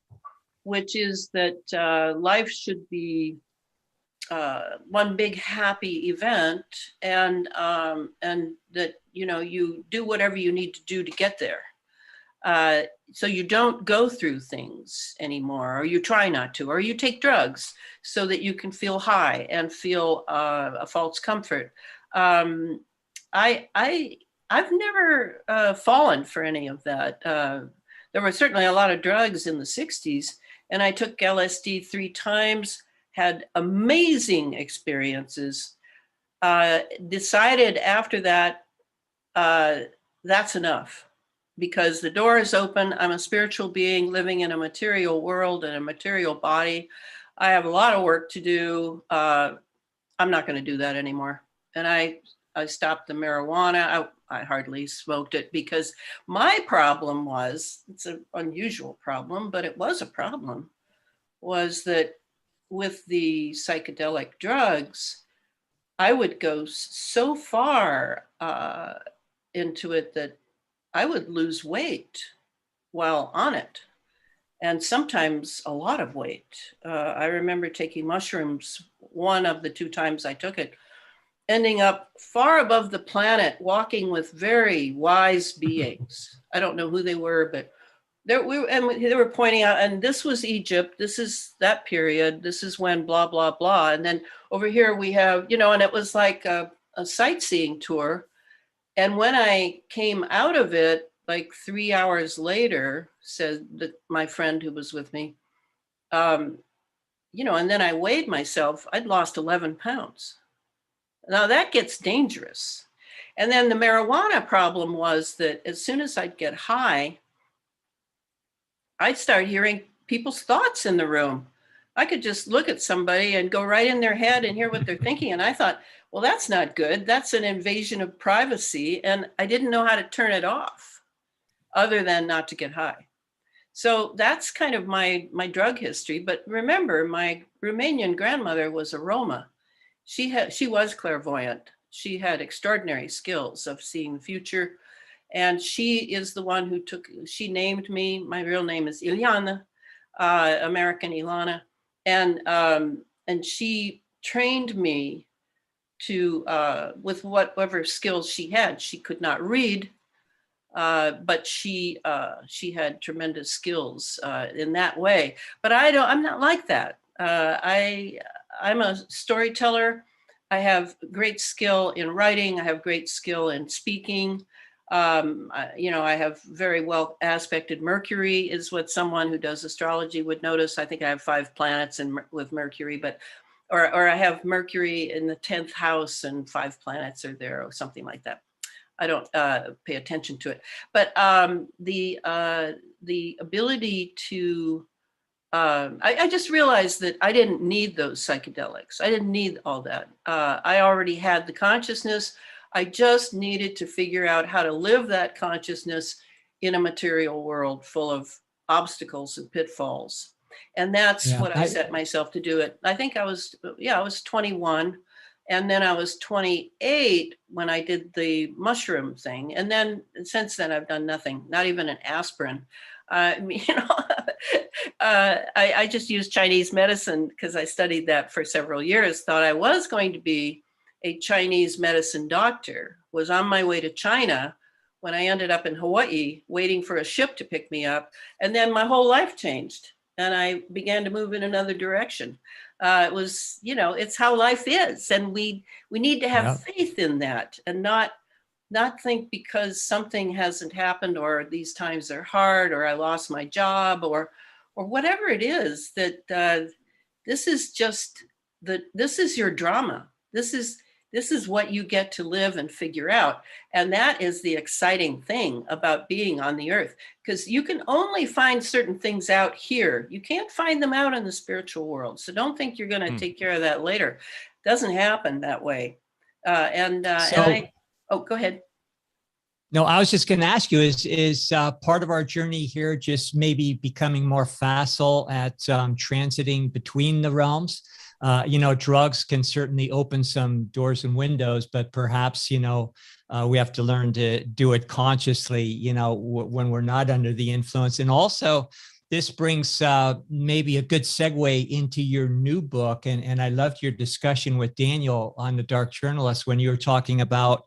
[SPEAKER 2] which is that life should be one big happy event, and that you do whatever you need to do to get there. So you don't go through things anymore, or you try not to, or you take drugs so that you can feel high and feel a false comfort. I've never fallen for any of that. There were certainly a lot of drugs in the 60s, and I took LSD 3 times, had amazing experiences, decided after that, that's enough, because the door is open. I'm a spiritual being living in a material world and a material body. I have a lot of work to do. I'm not going to do that anymore. And I stopped the marijuana. I hardly smoked it, because my problem was, it's an unusual problem, but it was a problem, was that with the psychedelic drugs, I would go so far into it that I would lose weight while on it, and sometimes a lot of weight. I remember taking mushrooms one of the 2 times I took it, ending up far above the planet, walking with very wise beings. I don't know who they were, but They were pointing out, and this was Egypt. This is that period. This is when blah, blah, blah. And then over here we have, and it was like a sightseeing tour. And when I came out of it, like 3 hours later, said that my friend who was with me, and then I weighed myself, I'd lost 11 pounds. Now that gets dangerous. And then the marijuana problem was that as soon as I'd get high, I'd start hearing people's thoughts in the room. I could just look at somebody and go right in their head and hear what they're thinking. And I thought, well, that's not good. That's an invasion of privacy. And I didn't know how to turn it off other than not to get high. So that's kind of my drug history. But remember, my Romanian grandmother was a Roma. She was clairvoyant. She had extraordinary skills of seeing the future. And she is the one who she named me. My real name is Elana, American Elana. And she trained me to, with whatever skills she had. She could not read, but she had tremendous skills in that way. But I'm not like that. I'm a storyteller. I have great skill in writing. I have great skill in speaking. I have very well aspected Mercury is what someone who does astrology would notice. I think I have 5 planets with Mercury, or I have Mercury in the 10th house and 5 planets are there or something like that. I don't pay attention to it, but the ability to, I just realized that I didn't need those psychedelics. I didn't need all that. I already had the consciousness. I just needed to figure out how to live that consciousness in a material world full of obstacles and pitfalls. And that's what I set myself to do it. I think I was 21. And then I was 28 when I did the mushroom thing. And then since then, I've done nothing, not even an aspirin. I just used Chinese medicine because I studied that for several years, thought I was going to be a Chinese medicine doctor, was on my way to China when I ended up in Hawaii waiting for a ship to pick me up. And then my whole life changed and I began to move in another direction. It was, it's how life is. And we need to have faith in that and not think because something hasn't happened or these times are hard or I lost my job or whatever it is that this is your drama. This is what you get to live and figure out. And that is the exciting thing about being on the earth, because you can only find certain things out here. You can't find them out in the spiritual world. So don't think you're going to take care of that later. It doesn't happen that way. Go ahead.
[SPEAKER 1] No, I was just going to ask you, is part of our journey here just maybe becoming more facile at transiting between the realms? Drugs can certainly open some doors and windows, but perhaps, we have to learn to do it consciously, when we're not under the influence. And also, this brings maybe a good segue into your new book. And I loved your discussion with Daniel on The Dark Journalist when you were talking about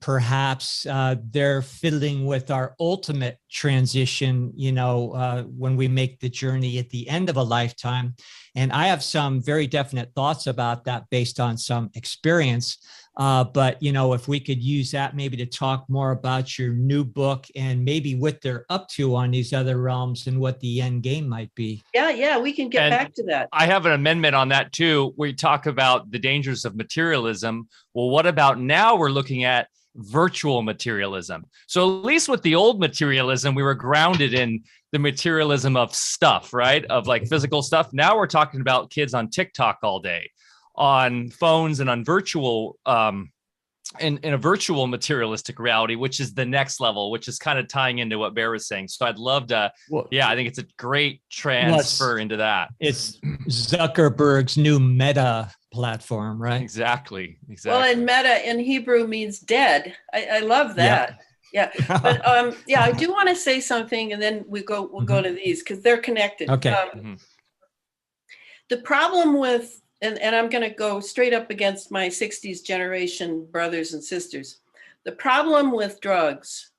[SPEAKER 1] perhaps they're fiddling with our ultimate transition, when we make the journey at the end of a lifetime. And I have some very definite thoughts about that based on some experience. But, if we could use that maybe to talk more about your new book and maybe what they're up to on these other realms and what the end game might be.
[SPEAKER 2] Yeah, we can get back to that.
[SPEAKER 3] I have an amendment on that too. We talk about the dangers of materialism. Well, what about now we're looking at virtual materialism? So at least with the old materialism, we were grounded in the materialism of stuff, right? Of like physical stuff. Now we're talking about kids on TikTok all day, on phones and on virtual, in a virtual materialistic reality, which is the next level, which is kind of tying into what Bear was saying. So I'd love to, I think it's a great transfer into that.
[SPEAKER 1] It's Zuckerberg's new Meta platform, right?
[SPEAKER 3] Exactly.
[SPEAKER 2] Well, and Meta in Hebrew means dead. I love that. Yeah. But I do want to say something, and then we'll go to these because they're connected.
[SPEAKER 1] Okay.
[SPEAKER 2] The problem with, and I'm going to go straight up against my 60s generation brothers and sisters. The problem with drugs,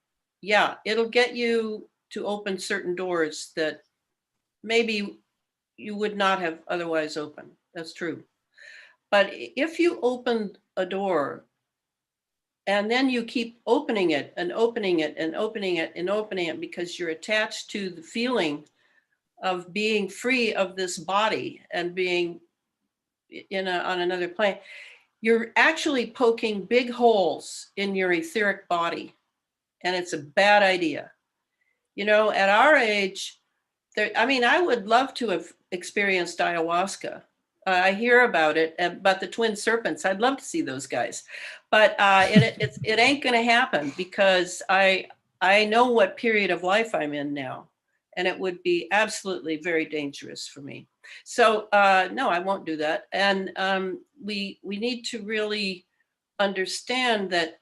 [SPEAKER 2] it'll get you to open certain doors that maybe you would not have otherwise opened. That's true. But if you open a door and then you keep opening it and opening it and opening it and opening it because you're attached to the feeling of being free of this body and being on another plane, you're actually poking big holes in your etheric body. And it's a bad idea. At our age, I would love to have experienced ayahuasca. I hear about it, about the twin serpents. I'd love to see those guys, but it ain't going to happen because I know what period of life I'm in now, and it would be absolutely very dangerous for me. So no, I won't do that. And we need to really understand that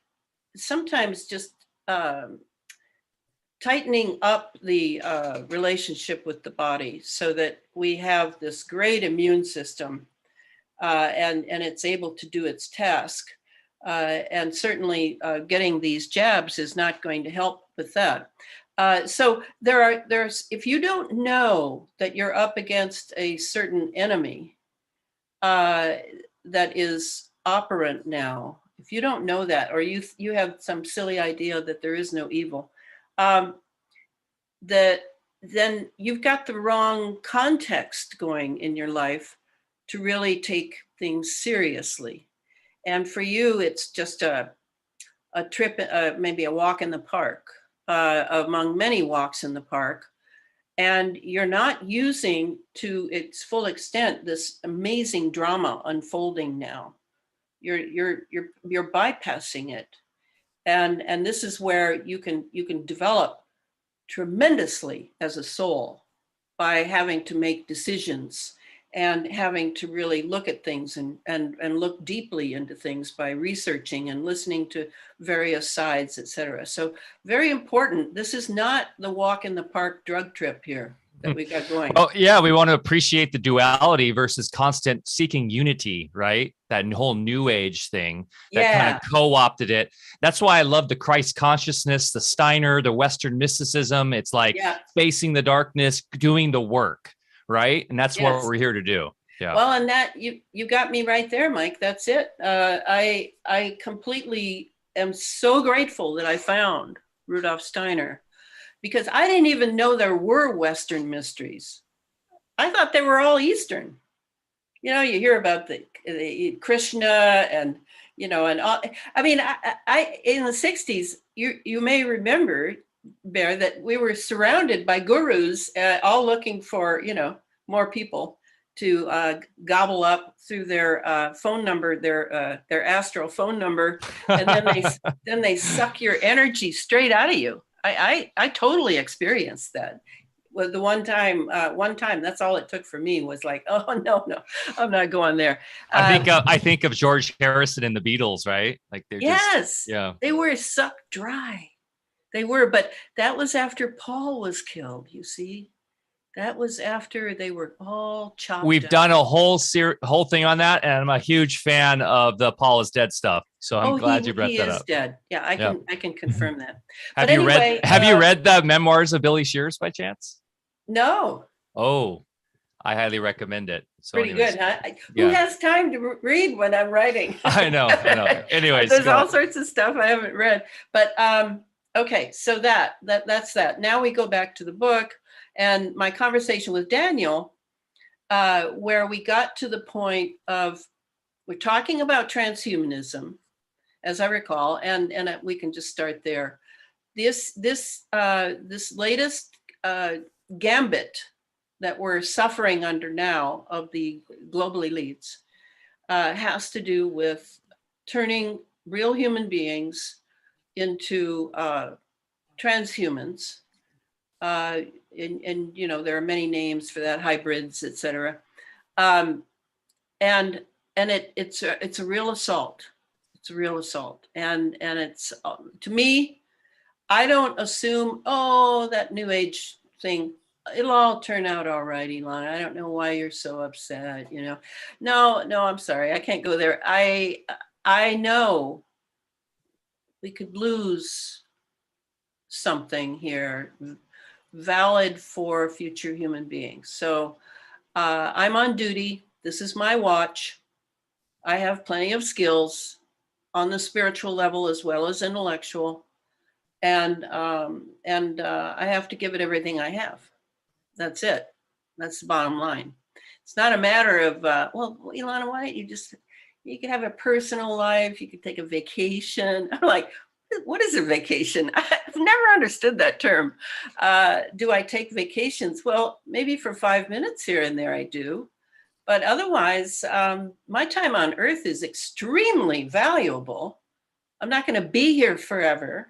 [SPEAKER 2] sometimes just tightening up the relationship with the body so that we have this great immune system and it's able to do its task. And certainly getting these jabs is not going to help with that. So there's if you don't know that you're up against a certain enemy that is operant now, if you don't know that, or you have some silly idea that there is no evil, that then you've got the wrong context going in your life to really take things seriously. And for you, it's just a trip, maybe a walk in the park, among many walks in the park. And you're not using to its full extent this amazing drama unfolding now. You're bypassing it. And this is where you can develop tremendously as a soul by having to make decisions and having to really look at things and look deeply into things by researching and listening to various sides, etc. So very important. This is not the walk in the park drug trip here that we got going.
[SPEAKER 3] Oh, yeah. We want to appreciate the duality versus constant seeking unity, right? That whole new age thing that kind of co-opted it. That's why I love the Christ consciousness, the Steiner, the Western mysticism. It's like facing the darkness, doing the work, right? And that's what we're here to do. Yeah.
[SPEAKER 2] Well, and that you got me right there, Mike. That's it. I completely am so grateful that I found Rudolf Steiner, because I didn't even know there were Western mysteries. I thought they were all Eastern. You hear about the Krishna and, and all. I mean, I in the 60s, you may remember, Bear, that we were surrounded by gurus, all looking for, more people to gobble up through their phone number, their astral phone number, and then they suck your energy straight out of you. I totally experienced that. Well, the one time, that's all it took for me was like, oh no, I'm not going there.
[SPEAKER 3] I think of George Harrison and the Beatles, right? Like
[SPEAKER 2] they were sucked dry. They were, but that was after Paul was killed. You see, that was after they were all chopped.
[SPEAKER 3] We've done a whole thing on that, and I'm a huge fan of the Paul is dead stuff. So I'm glad you brought that up.
[SPEAKER 2] He is dead. Yeah, I can confirm that.
[SPEAKER 3] Have you read the memoirs of Billy Shears by chance?
[SPEAKER 2] No.
[SPEAKER 3] Oh, I highly recommend it. So
[SPEAKER 2] pretty good, huh? Who has time to read when I'm writing?
[SPEAKER 3] I know. Anyways,
[SPEAKER 2] there's all sorts of stuff I haven't read, but okay. So that's that. Now we go back to the book and my conversation with Daniel, where we got to the point of we're talking about transhumanism, as I recall, and we can just start there. This latest gambit that we're suffering under now of the global elites has to do with turning real human beings into transhumans. And there are many names for that, hybrids, etc. And it's a real assault. It's a real assault. And it's, to me, I don't assume, that new age thing, it'll all turn out all right, Elana. I don't know why you're so upset, No, I'm sorry. I can't go there. I know we could lose something here valid for future human beings. So I'm on duty. This is my watch. I have plenty of skills on the spiritual level as well as intellectual. And I have to give it everything I have. That's it. That's the bottom line. It's not a matter of, well, Elana, why don't you could have a personal life, you could take a vacation. I'm like, what is a vacation? I've never understood that term. Do I take vacations? Well, maybe for 5 minutes here and there I do. But otherwise, my time on Earth is extremely valuable. I'm not going to be here forever.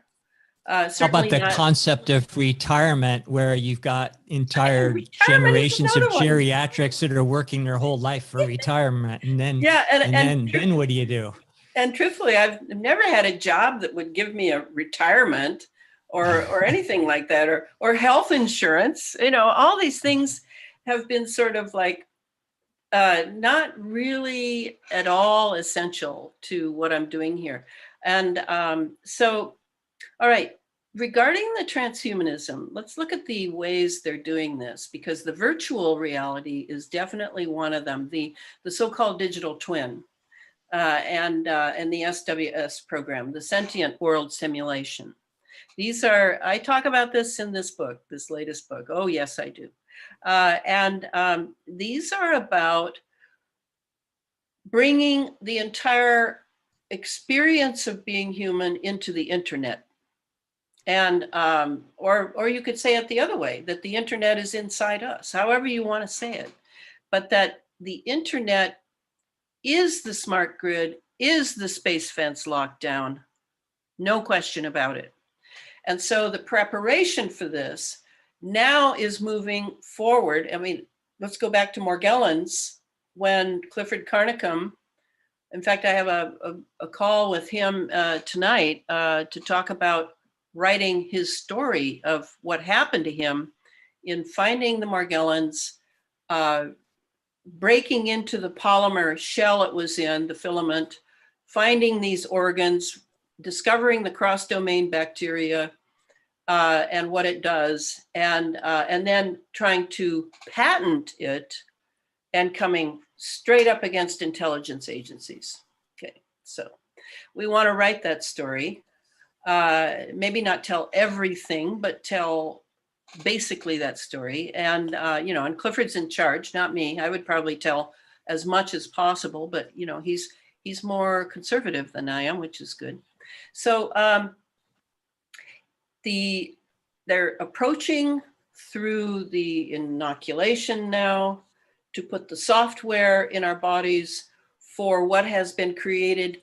[SPEAKER 1] How about the concept of retirement, where you've got entire generations of geriatrics that are working their whole life for retirement, and then then what do you do?
[SPEAKER 2] And truthfully, I've never had a job that would give me a retirement or anything like that, or health insurance. You know, all these things have been sort of like not really at all essential to what I'm doing here. And so, all right, regarding the transhumanism, let's look at the ways they're doing this, because the virtual reality is definitely one of them, the so-called digital twin, and the SWS program, the sentient world simulation. These are, I talk about this in this book, this latest book. Oh, yes, I do. These are about bringing the entire experience of being human into the internet. And, or you could say it the other way, that the internet is inside us, however you want to say it, but that the internet is the smart grid, is the space fence lockdown, no question about it. And so the preparation for this now is moving forward. I mean, let's go back to Morgellons, when Clifford Carnicom, in fact, I have a call with him tonight to talk about writing his story of what happened to him in finding the Morgellons, breaking into the polymer shell it was in, the filament, finding these organs, discovering the cross-domain bacteria and what it does, and then trying to patent it and coming straight up against intelligence agencies. Okay, so we want to write that story. Maybe not tell everything, but tell basically that story. And, you know, and Clifford's in charge, not me. I would probably tell as much as possible, but, you know, he's more conservative than I am, which is good. So they're approaching through the inoculation now to put the software in our bodies for what has been created,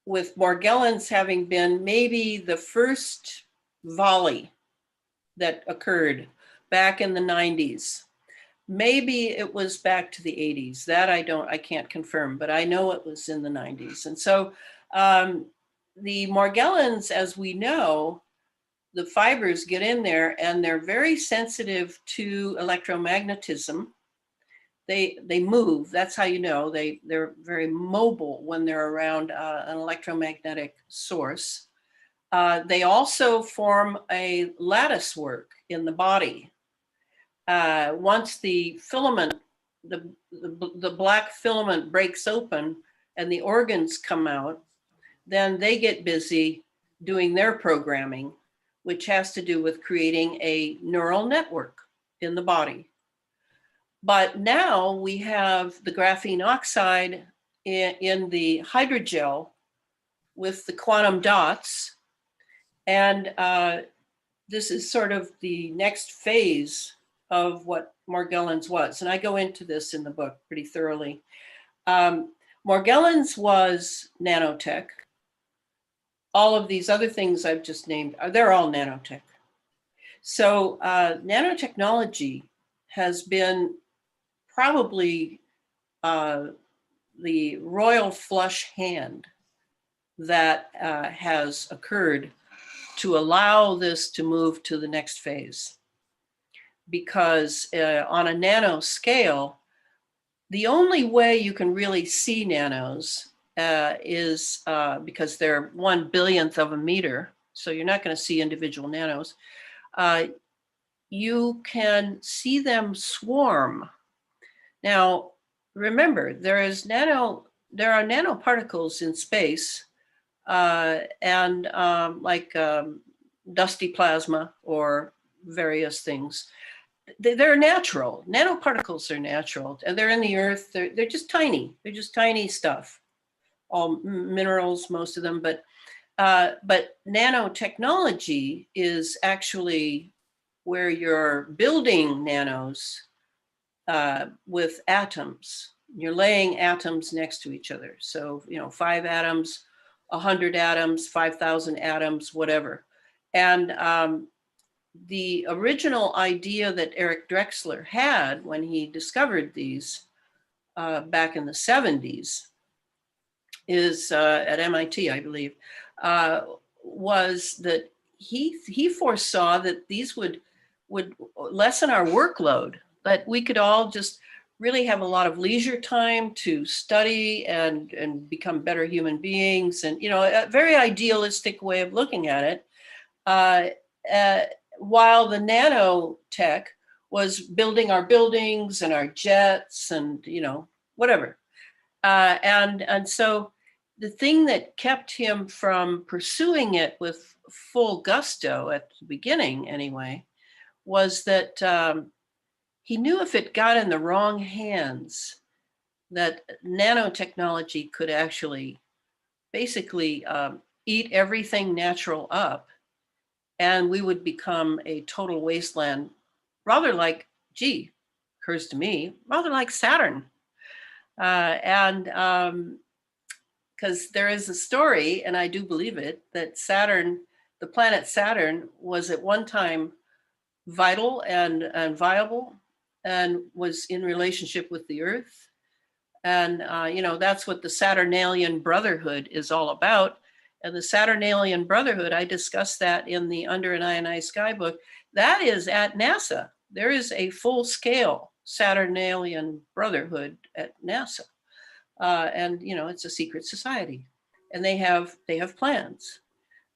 [SPEAKER 2] with Morgellons having been maybe the first volley that occurred back in the 90s. Maybe it was back to the 80s. That I can't confirm, but I know it was in the 90s. And so the Morgellons, as we know, the fibers get in there and they're very sensitive to electromagnetism. They move. That's how you know they're very mobile when they're around an electromagnetic source. They also form a lattice work in the body. Once the filament, the black filament breaks open and the organs come out, then they get busy doing their programming, which has to do with creating a neural network in the body. But now we have the graphene oxide in the hydrogel with the quantum dots. And this is sort of the next phase of what Morgellons was. And I go into this in the book pretty thoroughly. Morgellons was nanotech. All of these other things I've just named, they're all nanotech. So nanotechnology has been probably the royal flush hand that has occurred to allow this to move to the next phase. Because on a nano scale, the only way you can really see nanos is because they're 1/1000th of a meter, so you're not going to see individual nanos. you can see them swarm. Now, remember, there are nanoparticles in space, and dusty plasma or various things. They're natural. Nanoparticles are natural, and they're in the earth. They're just tiny. They're just tiny stuff. All minerals, most of them. But nanotechnology is actually where you're building nanos with atoms. You're laying atoms next to each other. So, 5 atoms, 100 atoms, 5,000 atoms, whatever. And the original idea that Eric Drexler had when he discovered these back in the 70s is at MIT, I believe, was that he foresaw that these would lessen our workload, that we could all just really have a lot of leisure time to study and become better human beings, and a very idealistic way of looking at it. While the nanotech was building our buildings and our jets and whatever, and so the thing that kept him from pursuing it with full gusto at the beginning, anyway, was that he knew if it got in the wrong hands, that nanotechnology could actually basically eat everything natural up, and we would become a total wasteland, rather like, occurs to me, rather like Saturn. Because there is a story, and I do believe it, that Saturn, the planet Saturn, was at one time vital and viable, and was in relationship with the Earth. And, that's what the Saturnalian Brotherhood is all about. And the Saturnalian Brotherhood, I discussed that in the Under an Ionized Sky book. That is at NASA. There is a full-scale Saturnalian Brotherhood at NASA. And it's a secret society, and they have plans.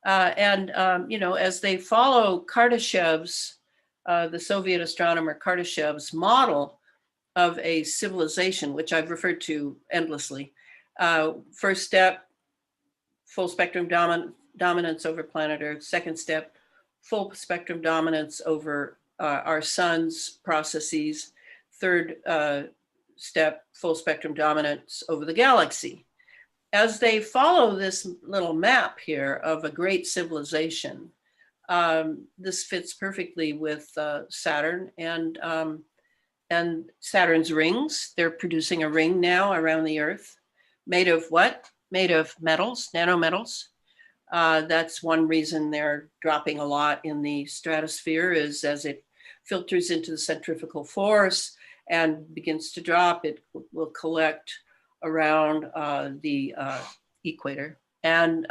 [SPEAKER 2] As they follow Kardashev's, the Soviet astronomer Kardashev's model of a civilization, which I've referred to endlessly. First step, full spectrum dominance over planet Earth. Second step, full spectrum dominance over our sun's processes. Third step, full spectrum dominance over the galaxy. As they follow this little map here of a great civilization, this fits perfectly with Saturn and Saturn's rings. They're producing a ring now around the Earth, made of what? Made of metals, nanometals. That's one reason they're dropping a lot in the stratosphere, is as it filters into the centrifugal force and begins to drop, it will collect around the equator. And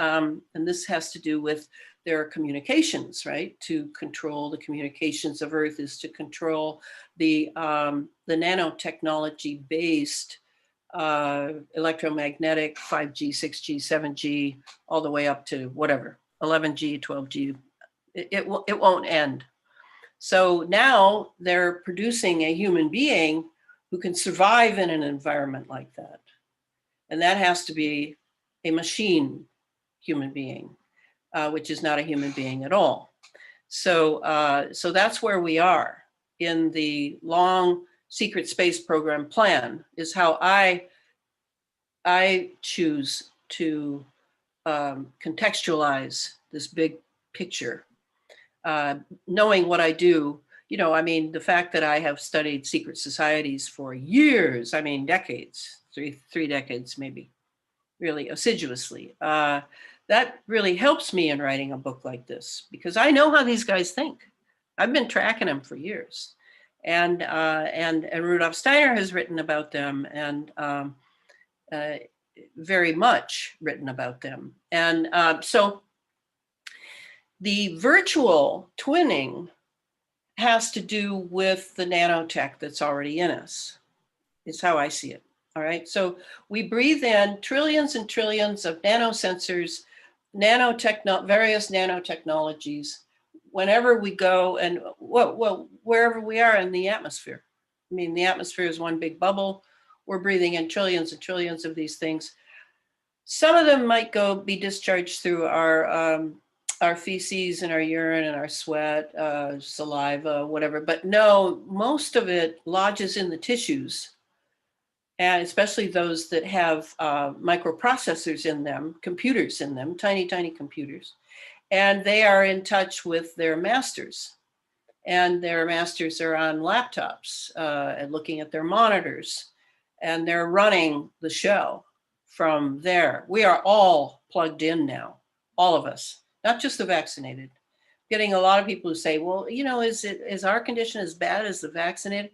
[SPEAKER 2] this has to do with their communications, right? To control the communications of Earth is to control the nanotechnology-based electromagnetic 5G, 6G, 7G, all the way up to whatever, 11G, 12G. It won't end. So now they're producing a human being who can survive in an environment like that. And that has to be a machine human being, which is not a human being at all. So that's where we are in the long secret space program plan, is how I choose to contextualize this big picture. Knowing what I do, the fact that I have studied secret societies for years, decades, three decades maybe, really assiduously, that really helps me in writing a book like this, because I know how these guys think. I've been tracking them for years. And Rudolf Steiner has written about them, and very much written about them. And so the virtual twinning has to do with the nanotech that's already in us, is how I see it. All right. So we breathe in trillions and trillions of nanosensors, various nanotechnologies. whenever we go and wherever we are in the atmosphere. I mean, the atmosphere is one big bubble. We're breathing in trillions and trillions of these things. Some of them might be discharged through our feces and our urine and our sweat, saliva, whatever. But no, most of it lodges in the tissues, and especially those that have microprocessors in them, computers in them, tiny, tiny computers. And they are in touch with their masters. And their masters are on laptops and looking at their monitors. And they're running the show from there. We are all plugged in now, all of us, not just the vaccinated. Getting a lot of people who say, well, you know, is our condition as bad as the vaccinated?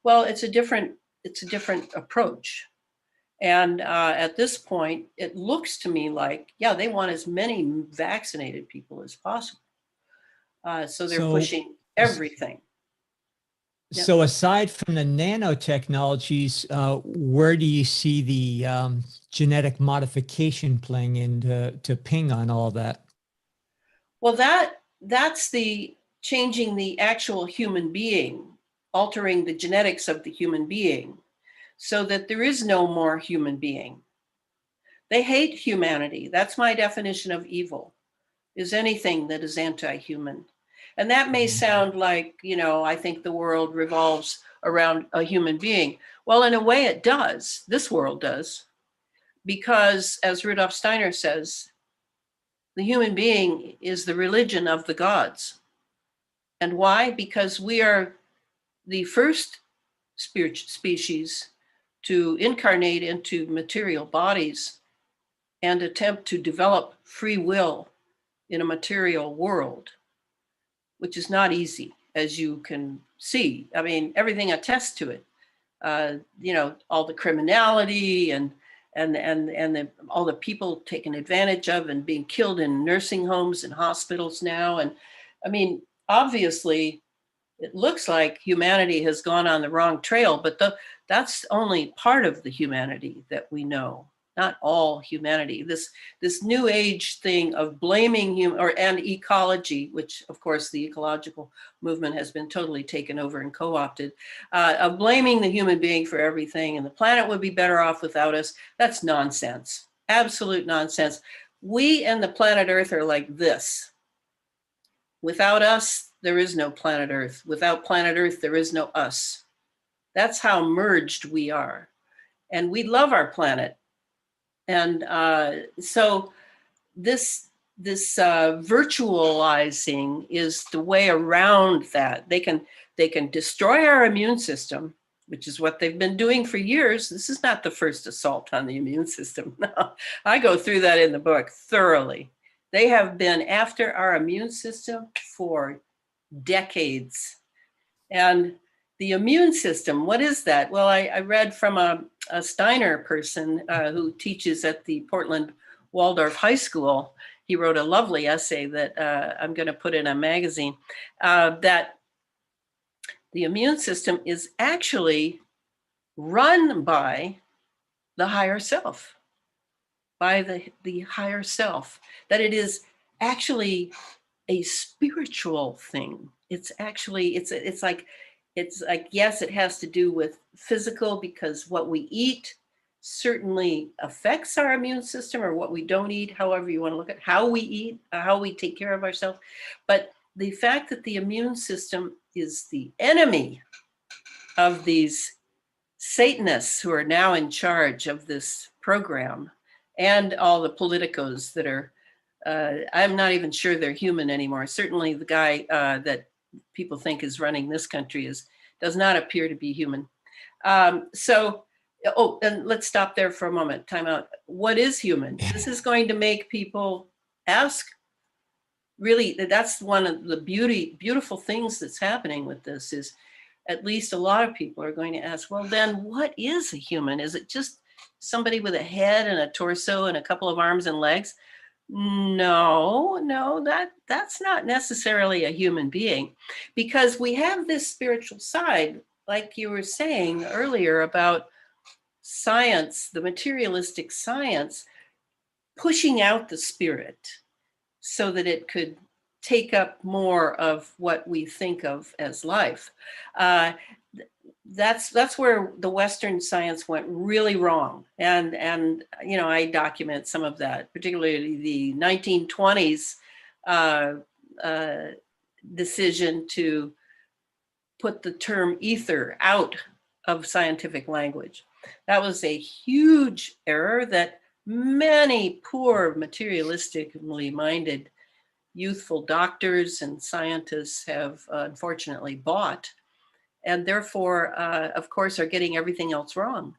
[SPEAKER 2] Well, it's a different approach. And at this point, it looks to me like, yeah, they want as many vaccinated people as possible. So they're pushing everything.
[SPEAKER 1] So aside from the nanotechnologies, where do you see the genetic modification playing into to ping on all that?
[SPEAKER 2] Well, that's the changing the actual human being, altering the genetics of the human being, so that there is no more human being. They hate humanity. That's my definition of evil, is anything that is anti-human. And that may sound like, you know, I think the world revolves around a human being. Well, in a way it does. This world does. Because as Rudolf Steiner says, the human being is the religion of the gods. And why? Because we are the first species to incarnate into material bodies and attempt to develop free will in a material world, which is not easy, as you can see. I mean, everything attests to it. You know, all the criminality and all the people taken advantage of and being killed in nursing homes and hospitals now. And I mean, obviously, it looks like humanity has gone on the wrong trail, but that's only part of the humanity that we know, not all humanity. This new age thing of blaming and ecology, which of course the ecological movement has been totally taken over and co-opted, of blaming the human being for everything and the planet would be better off without us. That's nonsense, absolute nonsense. We and the planet Earth are like this. Without us, there is no planet Earth. Without planet Earth, there is no us. That's how merged we are. And we love our planet. And so this virtualizing is the way around that. They can destroy our immune system, which is what they've been doing for years. This is not the first assault on the immune system. No, I go through that in the book thoroughly. They have been after our immune system for decades. And the immune system, what is that? Well, I read from a Steiner person who teaches at the Portland Waldorf High School. He wrote a lovely essay that I'm going to put in a magazine, that the immune system is actually run by the higher self, by the higher self, that it is actually a spiritual thing. It's actually, it's like, yes, it has to do with physical, because what we eat certainly affects our immune system, or what we don't eat, however you want to look at how we eat, how we take care of ourselves. But the fact that the immune system is the enemy of these Satanists who are now in charge of this program, and all the politicos that are, I'm not even sure they're human anymore. Certainly the guy that people think is running this country does not appear to be human. And let's stop there for a moment. Time out. What is human? This is going to make people ask, really, that's one of the beautiful things that's happening with this, is at least a lot of people are going to ask, well, then what is a human? Is it just somebody with a head and a torso and a couple of arms and legs? No, that's not necessarily a human being, because we have this spiritual side, like you were saying earlier about science, the materialistic science, pushing out the spirit so that it could take up more of what we think of as life. That's where the Western science went really wrong. And I document some of that, particularly the 1920s decision to put the term ether out of scientific language. That was a huge error that many poor materialistically minded youthful doctors and scientists have unfortunately bought, and therefore, of course, are getting everything else wrong.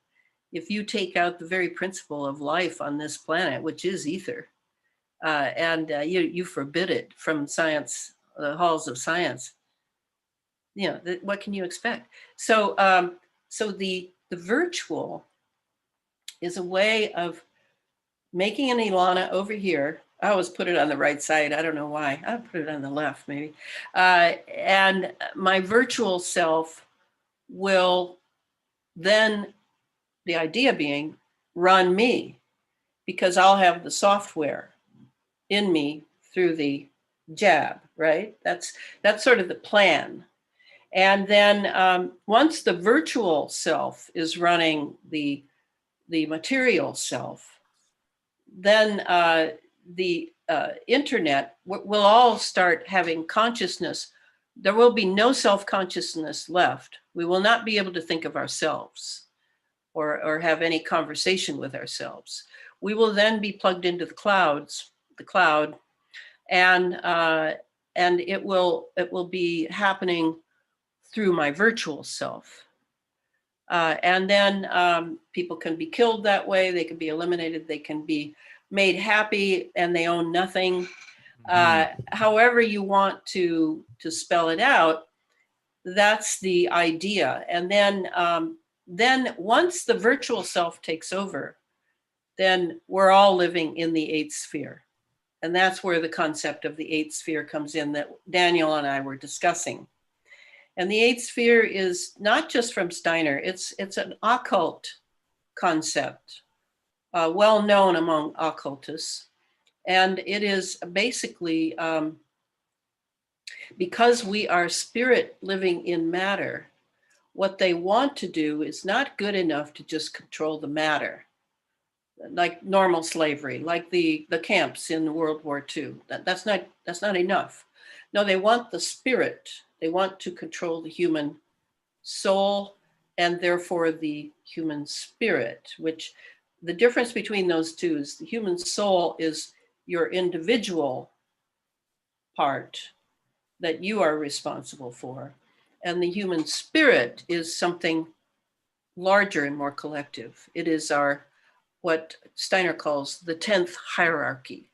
[SPEAKER 2] If you take out the very principle of life on this planet, which is ether, and you forbid it from science, the halls of science, what can you expect? So, the virtual is a way of making an Elana over here. I always put it on the right side. I don't know why. I put it on the left, maybe. And my virtual self will then, the idea being, run me, because I'll have the software in me through the jab, right? That's sort of the plan. And then once the virtual self is running the material self, then the internet will all start having consciousness. There will be no self-consciousness left. We will not be able to think of ourselves or have any conversation with ourselves. We will then be plugged into the cloud, and it will be happening through my virtual self. And then people can be killed that way. They can be eliminated. They can be made happy, and they own nothing. However you want to spell it out, that's the idea. And then once the virtual self takes over, then we're all living in the eighth sphere. And that's where the concept of the eighth sphere comes in that Daniel and I were discussing. And the eighth sphere is not just from Steiner, it's an occult concept, well known among occultists. And it is basically, because we are spirit living in matter, what they want to do is not good enough to just control the matter, like normal slavery, like the camps in World War II. That's not enough. No, they want the spirit. They want to control the human soul and therefore the human spirit, which the difference between those two is the human soul is your individual part that you are responsible for. And the human spirit is something larger and more collective. It is what Steiner calls the 10th hierarchy.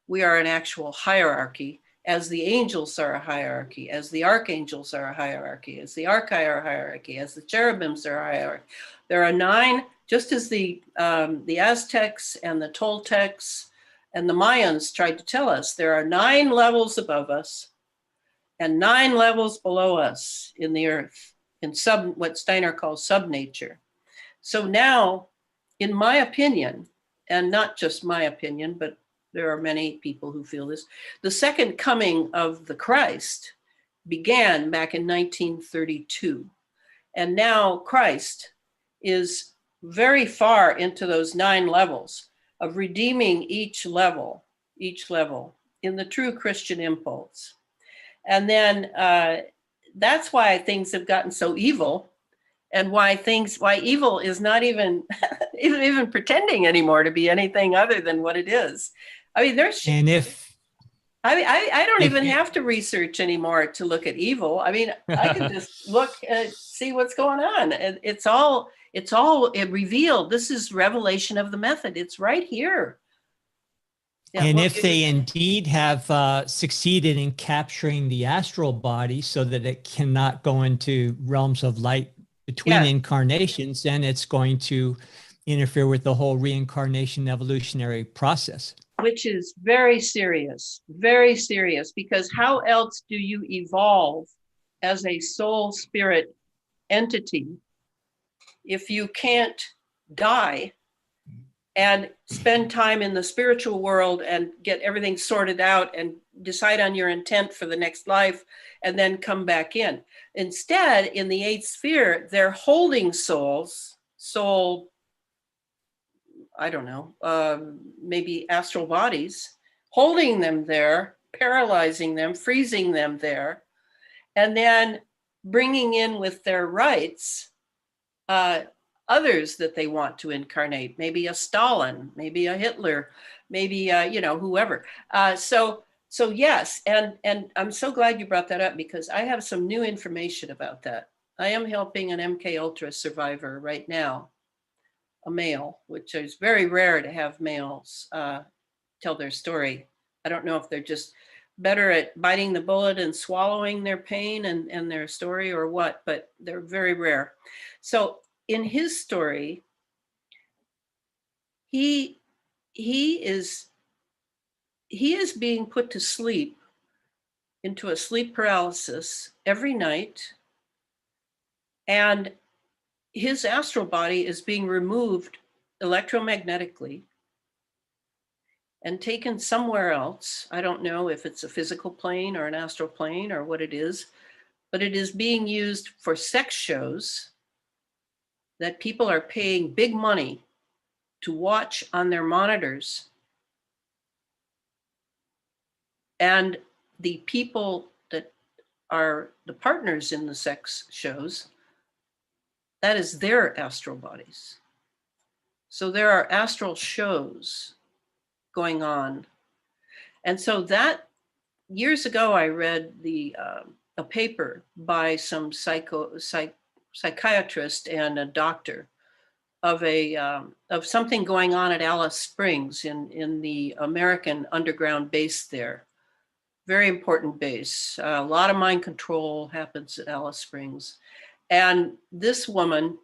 [SPEAKER 2] We are an actual hierarchy, as the angels are a hierarchy, as the archangels are a hierarchy, as the archi are a hierarchy, as the cherubims are a hierarchy. There are 9, just as the Aztecs and the Toltecs and the Mayans tried to tell us, there are 9 levels above us and 9 levels below us in the earth, in what Steiner calls subnature. So now, in my opinion, and not just my opinion, but there are many people who feel this, the second coming of the Christ began back in 1932. And now Christ is very far into those 9 levels of redeeming each level in the true Christian impulse. And then that's why things have gotten so evil, and why evil is not even even pretending anymore to be anything other than what it is. I mean, I don't even have to research anymore to look at evil. I mean, I can just look and see what's going on. And it's all revealed. This is revelation of the method. It's right here. Yeah,
[SPEAKER 1] and if they indeed have succeeded in capturing the astral body so that it cannot go into realms of light between incarnations, then it's going to interfere with the whole reincarnation evolutionary process.
[SPEAKER 2] Which is very serious, because how else do you evolve as a soul spirit entity if you can't die and spend time in the spiritual world and get everything sorted out and decide on your intent for the next life and then come back in. Instead, in the eighth sphere, they're holding soul, I don't know, maybe astral bodies, holding them there, paralyzing them, freezing them there, and then bringing in with their rights others that they want to incarnate, maybe a Stalin, maybe a Hitler, maybe whoever. So yes, and I'm so glad you brought that up, because I have some new information about that. I am helping an MK Ultra survivor right now, a male, which is very rare to have males tell their story. I don't know if they're just better at biting the bullet and swallowing their pain and their story or what, but they're very rare. So in his story, he is being put to sleep, into a sleep paralysis every night, and his astral body is being removed electromagnetically and taken somewhere else. I don't know if it's a physical plane or an astral plane or what it is, but it is being used for sex shows that people are paying big money to watch on their monitors. And the people that are the partners in the sex shows, that is their astral bodies. So there are astral shows going on. And so that, years ago, I read a paper by some psychiatrist and a doctor of something going on at Alice Springs in the American underground base there. Very important base. A lot of mind control happens at Alice Springs. And this woman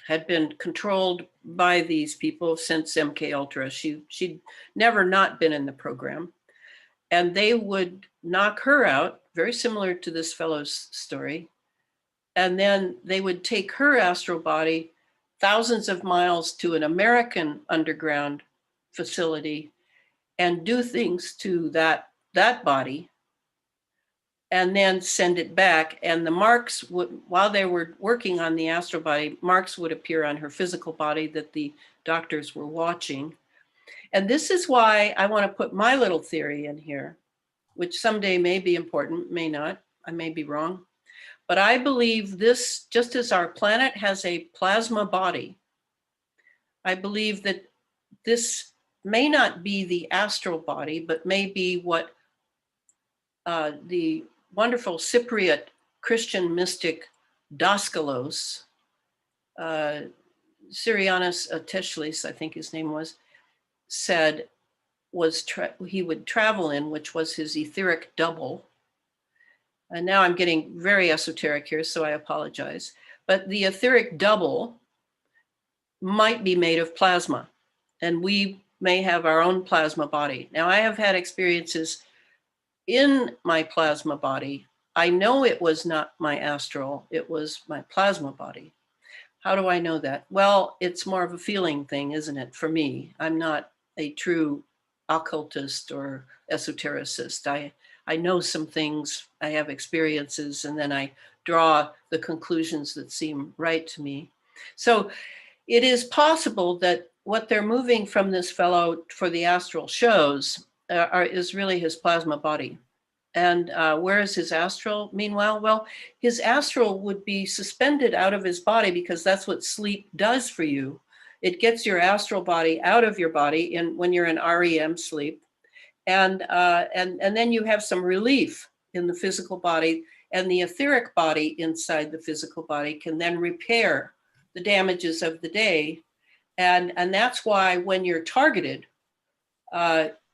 [SPEAKER 2] had been controlled by these people since MK Ultra. She'd never not been in the program. And they would knock her out, very similar to this fellow's story. And then they would take her astral body thousands of miles to an American underground facility and do things to that body, and then send it back. And the marks would, while they were working on the astral body, marks would appear on her physical body that the doctors were watching. And this is why I want to put my little theory in here, which someday may be important, may not, I may be wrong. But I believe this, just as our planet has a plasma body, I believe that this may not be the astral body, but may be what the wonderful Cypriot Christian mystic Daskalos, Syrianus Teshlis, I think his name was, said he would travel in, which was his etheric double. And now I'm getting very esoteric here, so I apologize. But the etheric double might be made of plasma, and we may have our own plasma body. Now, I have had experiences in my plasma body. I know it was not my astral, it was my plasma body. How do I know that? Well, it's more of a feeling thing, isn't it, for me? I'm not a true occultist or esotericist. I know some things, I have experiences, and then I draw the conclusions that seem right to me. So it is possible that what they're moving from this fellow for the astral shows is really his plasma body. And where is his astral? Meanwhile, well, his astral would be suspended out of his body, because that's what sleep does for you. It gets your astral body out of your body when you're in REM sleep. And then you have some relief in the physical body, and the etheric body inside the physical body can then repair the damages of the day. And that's why when you're targeted,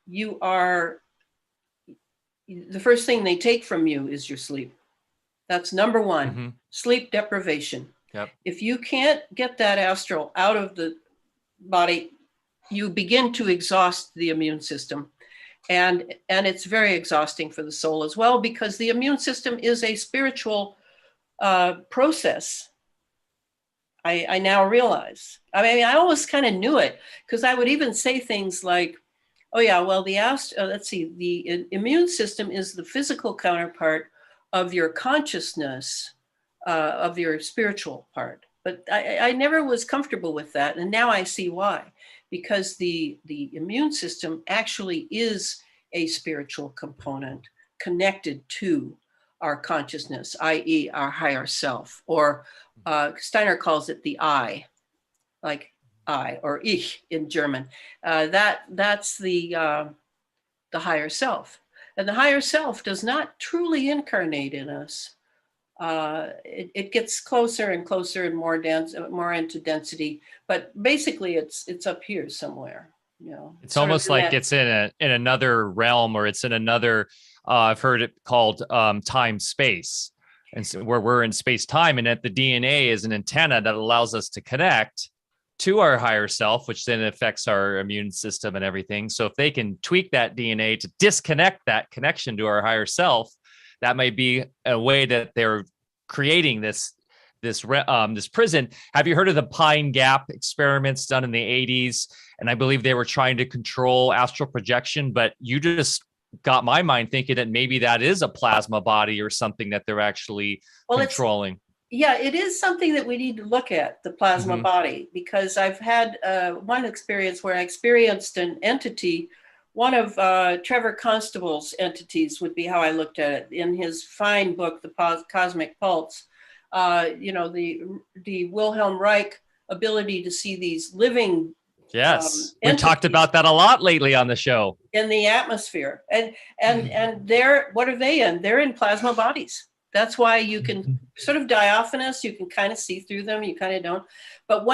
[SPEAKER 2] you are, the first thing they take from you is your sleep. That's number one, sleep deprivation.
[SPEAKER 3] Yep.
[SPEAKER 2] If you can't get that astral out of the body, you begin to exhaust the immune system. And it's very exhausting for the soul as well, because the immune system is a spiritual process. I now realize. I mean, I always kind of knew it, because I would even say things like, oh yeah, well, let's see, the immune system is the physical counterpart of your consciousness, of your spiritual part. But I never was comfortable with that. And now I see why, because the immune system actually is a spiritual component connected to our consciousness, i.e. our higher self, or Steiner calls it the I, like I, or Ich in German. That's the higher self. And the higher self does not truly incarnate in us. It gets closer and closer and more dense, more into density. But basically, it's up here somewhere. You know,
[SPEAKER 3] it's almost like it's in another realm, or it's in another. I've heard it called time space, and so where we're in space time, and that the DNA is an antenna that allows us to connect to our higher self, which then affects our immune system and everything. So if they can tweak that DNA to disconnect that connection to our higher self, that might be a way that they're creating this prison. Have you heard of the Pine Gap experiments done in the 80s? And I believe they were trying to control astral projection, but you just got my mind thinking that maybe that is a plasma body or something that they're actually controlling.
[SPEAKER 2] Yeah, it is something that we need to look at, the plasma body, because I've had one experience where I experienced an entity. One of Trevor Constable's entities would be how I looked at it in his fine book, The Cosmic Pulse. The Wilhelm Reich ability to see these living.
[SPEAKER 3] Yes, we talked about that a lot lately on the show.
[SPEAKER 2] In the atmosphere, and what are they in? They're in plasma bodies. That's why you can sort of diaphanous, you can kind of see through them, you kind of don't. But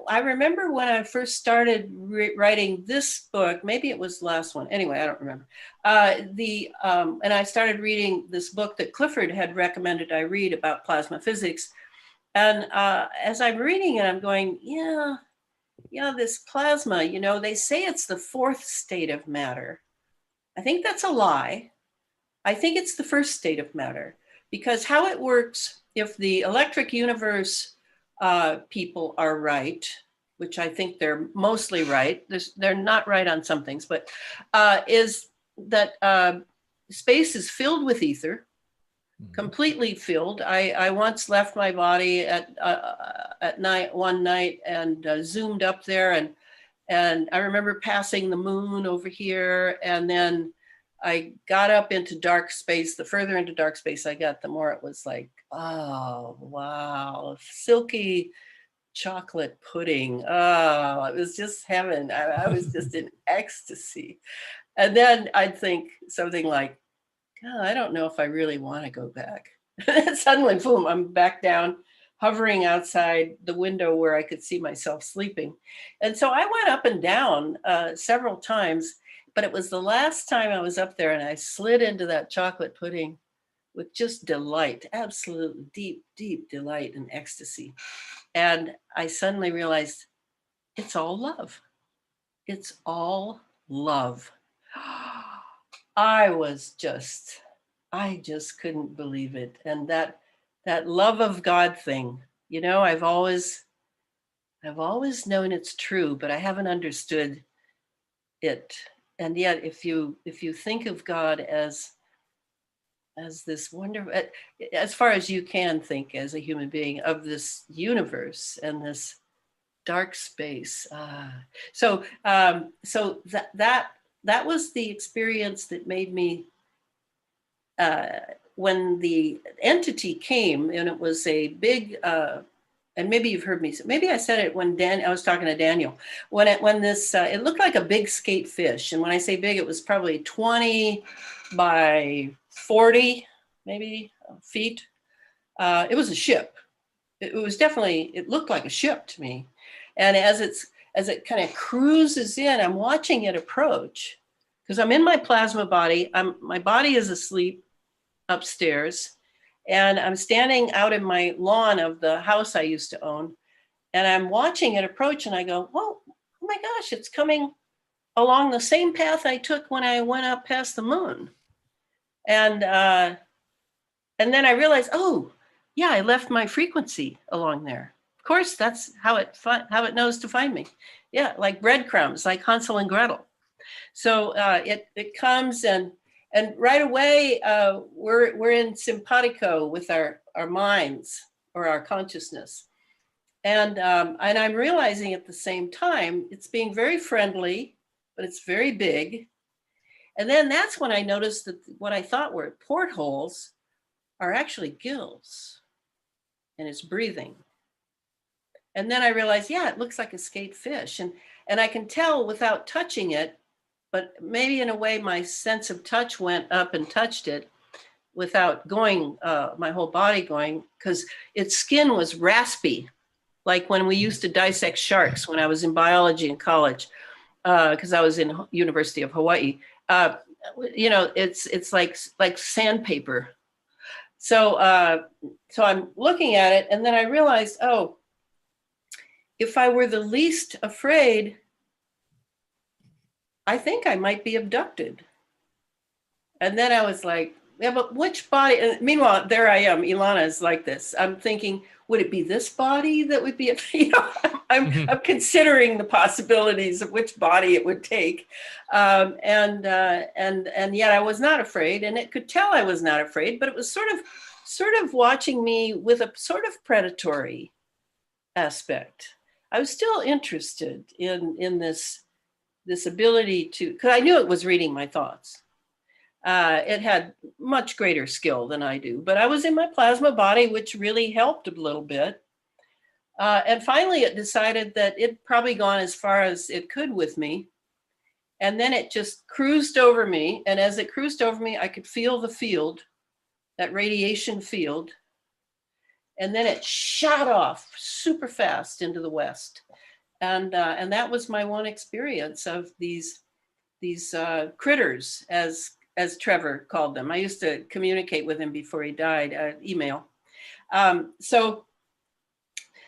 [SPEAKER 2] I remember when I first started writing this book, maybe it was the last one. Anyway, I don't remember. And I started reading this book that Clifford had recommended I read about plasma physics. And as I'm reading it, I'm going, yeah, this plasma, they say it's the fourth state of matter. I think that's a lie. I think it's the first state of matter. Because how it works, if the electric universe people are right, which I think they're mostly right, they're not right on some things, but is that space is filled with ether, completely filled. I once left my body at night one night and zoomed up there, and I remember passing the moon over here, and then I got up into dark space. The further into dark space I got, the more it was like, oh, wow, silky chocolate pudding. Oh, it was just heaven. I was just in ecstasy. And then I'd think something like, oh, I don't know if I really want to go back. Suddenly, boom, I'm back down, hovering outside the window where I could see myself sleeping. And so I went up and down several times. But it was the last time I was up there, and I slid into that chocolate pudding with just delight, absolute deep, deep delight and ecstasy. And I suddenly realized it's all love. It's all love. I just couldn't believe it. And that love of God thing, I've always known it's true, but I haven't understood it. And yet, if you think of God as this wonderful, as far as you can think as a human being of this universe and this dark space, so that was the experience that made me. When the entity came, and it was a big. And maybe you've heard me. Maybe I said it when I was talking to Daniel. It looked like a big skate fish, and when I say big, it was probably 20 by 40, maybe feet. It was a ship. It looked like a ship to me. And as it kind of cruises in, I'm watching it approach because I'm in my plasma body. My body is asleep upstairs. And I'm standing out in my lawn of the house I used to own, and I'm watching it approach, and I go, oh my gosh, it's coming along the same path I took when I went up past the moon. And then I realized, oh, yeah, I left my frequency along there. Of course, that's how it knows to find me. Yeah, like breadcrumbs, like Hansel and Gretel. So it comes and right away we're in simpatico with our minds or our consciousness, and I'm realizing at the same time it's being very friendly, but it's very big. And then that's when I noticed that what I thought were portholes are actually gills, and it's breathing. And then I realized, yeah, it looks like a skate fish, and I can tell without touching it. But maybe in a way, my sense of touch went up and touched it without going, my whole body going, because its skin was raspy, like when we used to dissect sharks when I was in biology in college, because I was in University of Hawaii. It's like sandpaper. So so I'm looking at it, and then I realized, oh, if I were the least afraid, I think I might be abducted. And then I was like, yeah, but which body? And meanwhile, there I am. Elana is like this. I'm thinking, would it be this body that would be, I'm considering the possibilities of which body it would take. And yet I was not afraid, and it could tell I was not afraid, but it was sort of watching me with a sort of predatory aspect. I was still interested in this ability to, because I knew it was reading my thoughts. It had much greater skill than I do, but I was in my plasma body, which really helped a little bit. And finally, it decided that it'd probably gone as far as it could with me. And then it just cruised over me. And as it cruised over me, I could feel the field, that radiation field. And then it shot off super fast into the west. And that was my one experience of these critters, as Trevor called them. I used to communicate with him before he died, email.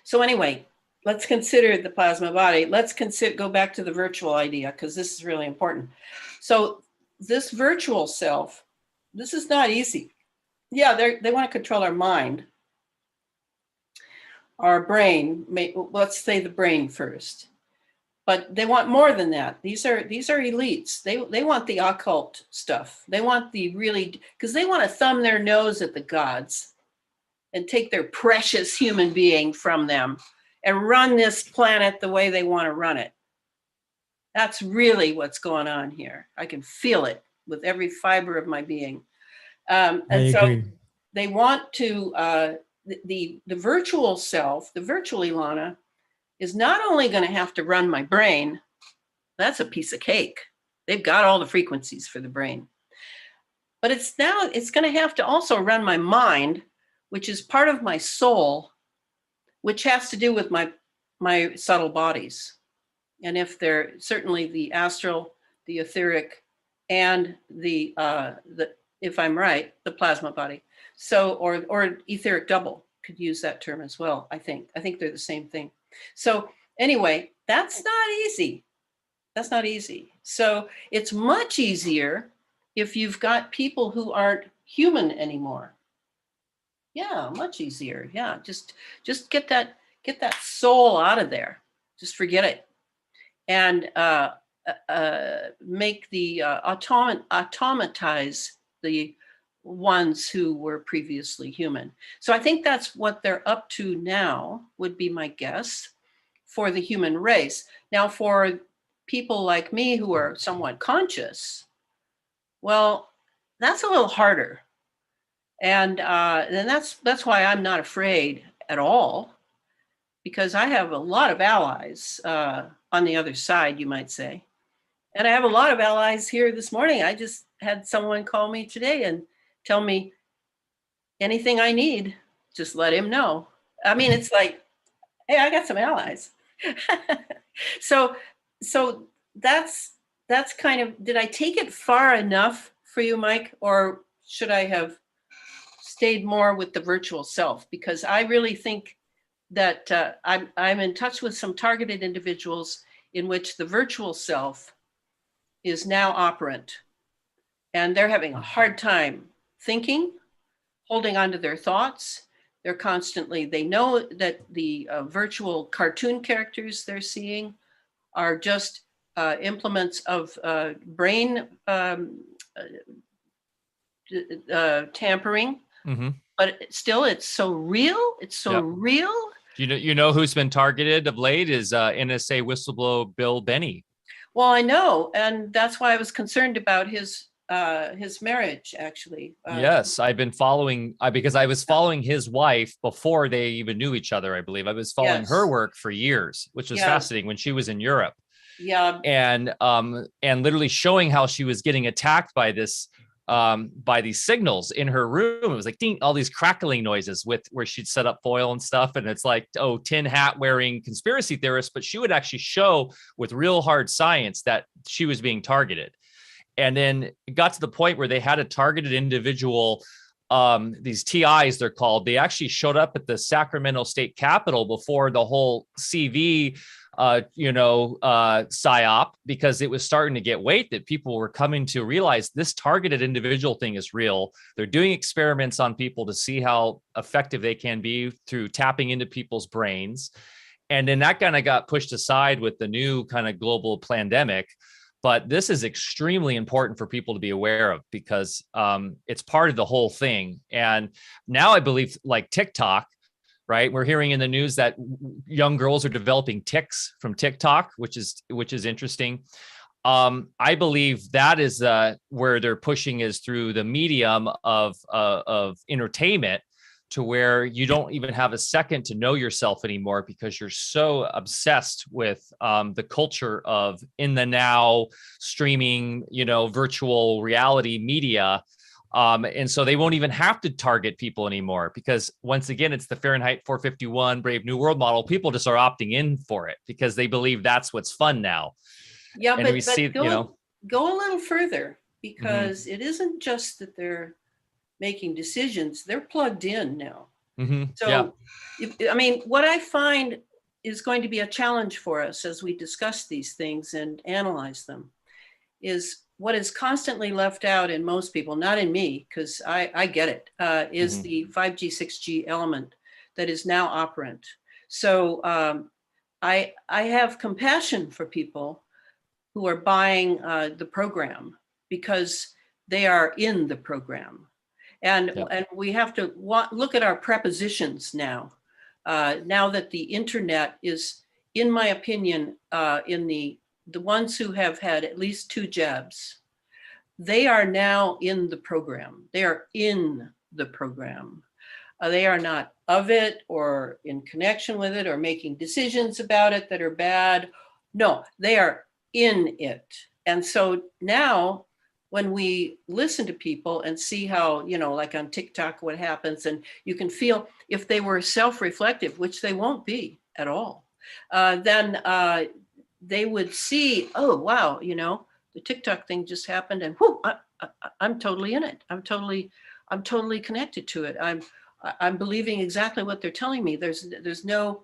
[SPEAKER 2] So anyway, let's consider the plasma body. Let's go back to the virtual idea, because this is really important. So this virtual self, this is not easy. Yeah, they want to control our mind. Our brain, let's say the brain first, but they want more than that. These are elites. They want the occult stuff. They want the really, because they want to thumb their nose at the gods and take their precious human being from them and run this planet the way they want to run it. That's really what's going on here. I can feel it with every fiber of my being. And so they want to, the virtual self, the virtual Elana, is not only going to have to run my brain. That's a piece of cake. They've got all the frequencies for the brain. But it's going to have to also run my mind, which is part of my soul, which has to do with my subtle bodies. And if they're certainly the astral, the etheric, and the if I'm right, the plasma body. So, or etheric double, could use that term as well, I think. I think they're the same thing. So anyway, that's not easy. That's not easy. So it's much easier if you've got people who aren't human anymore. Yeah, much easier. Yeah, just get that soul out of there. Just forget it. And make the automatize the ones who were previously human. So I think that's what they're up to now, would be my guess, for the human race. Now, for people like me who are somewhat conscious, well, that's a little harder. And that's why I'm not afraid at all, because I have a lot of allies on the other side, you might say. And I have a lot of allies here this morning. I just had someone call me today and tell me anything I need, just let him know. I mean, it's like, hey, I got some allies. So that's kind of, did I take it far enough for you, Mike? Or should I have stayed more with the virtual self? Because I really think that I'm in touch with some targeted individuals in which the virtual self is now operant, and they're having a hard time thinking, holding on to their thoughts. They're constantly, they know that the virtual cartoon characters they're seeing are just implements of brain tampering, but still it's so real. It's so real.
[SPEAKER 3] You know who's been targeted of late is NSA whistleblower Bill Benny.
[SPEAKER 2] Well, I know, and that's why I was concerned about his marriage, actually.
[SPEAKER 3] Yes, I've been following because I was following his wife before they even knew each other. I believe I was following her work for years, which was fascinating when she was in Europe.
[SPEAKER 2] Yeah,
[SPEAKER 3] and literally showing how she was getting attacked by this by these signals in her room. It was like ding, all these crackling noises with where she'd set up foil and stuff. And it's like, oh, tin hat wearing conspiracy theorists, but she would actually show with real hard science that she was being targeted. And then it got to the point where they had a targeted individual, these TIs, they're called. They actually showed up at the Sacramento State Capitol before the whole CV psyop, because it was starting to get weight that people were coming to realize this targeted individual thing is real. They're doing experiments on people to see how effective they can be through tapping into people's brains. And then that kind of got pushed aside with the new kind of global pandemic. But this is extremely important for people to be aware of because it's part of the whole thing. And now I believe like TikTok, right? We're hearing in the news that young girls are developing tics from TikTok, which is interesting. I believe that is where they're pushing is through the medium of entertainment, to where you don't even have a second to know yourself anymore because you're so obsessed with the culture of in the now streaming, virtual reality media. And so they won't even have to target people anymore because once again, it's the Fahrenheit 451 Brave New World model. People just are opting in for it because they believe that's what's fun now.
[SPEAKER 2] Yeah,
[SPEAKER 3] and
[SPEAKER 2] but,
[SPEAKER 3] we see,
[SPEAKER 2] go a little further because it isn't just that they're making decisions, they're plugged in now. So, I mean, what I find is going to be a challenge for us as we discuss these things and analyze them is what is constantly left out in most people, not in me, because I get it, is the 5G, 6G element that is now operant. So I have compassion for people who are buying the program because they are in the program. And we have to look at our prepositions now. Now that the internet is, in my opinion, in the ones who have had at least 2 jabs, they are now in the program. They are in the program. They are not of it or in connection with it or making decisions about it that are bad. No, they are in it. And so now when we listen to people and see how, like on TikTok, what happens, and you can feel if they were self-reflective, which they won't be at all, then they would see, oh, wow, the TikTok thing just happened and whoo, I'm totally in it. I'm totally connected to it. I'm believing exactly what they're telling me. There's no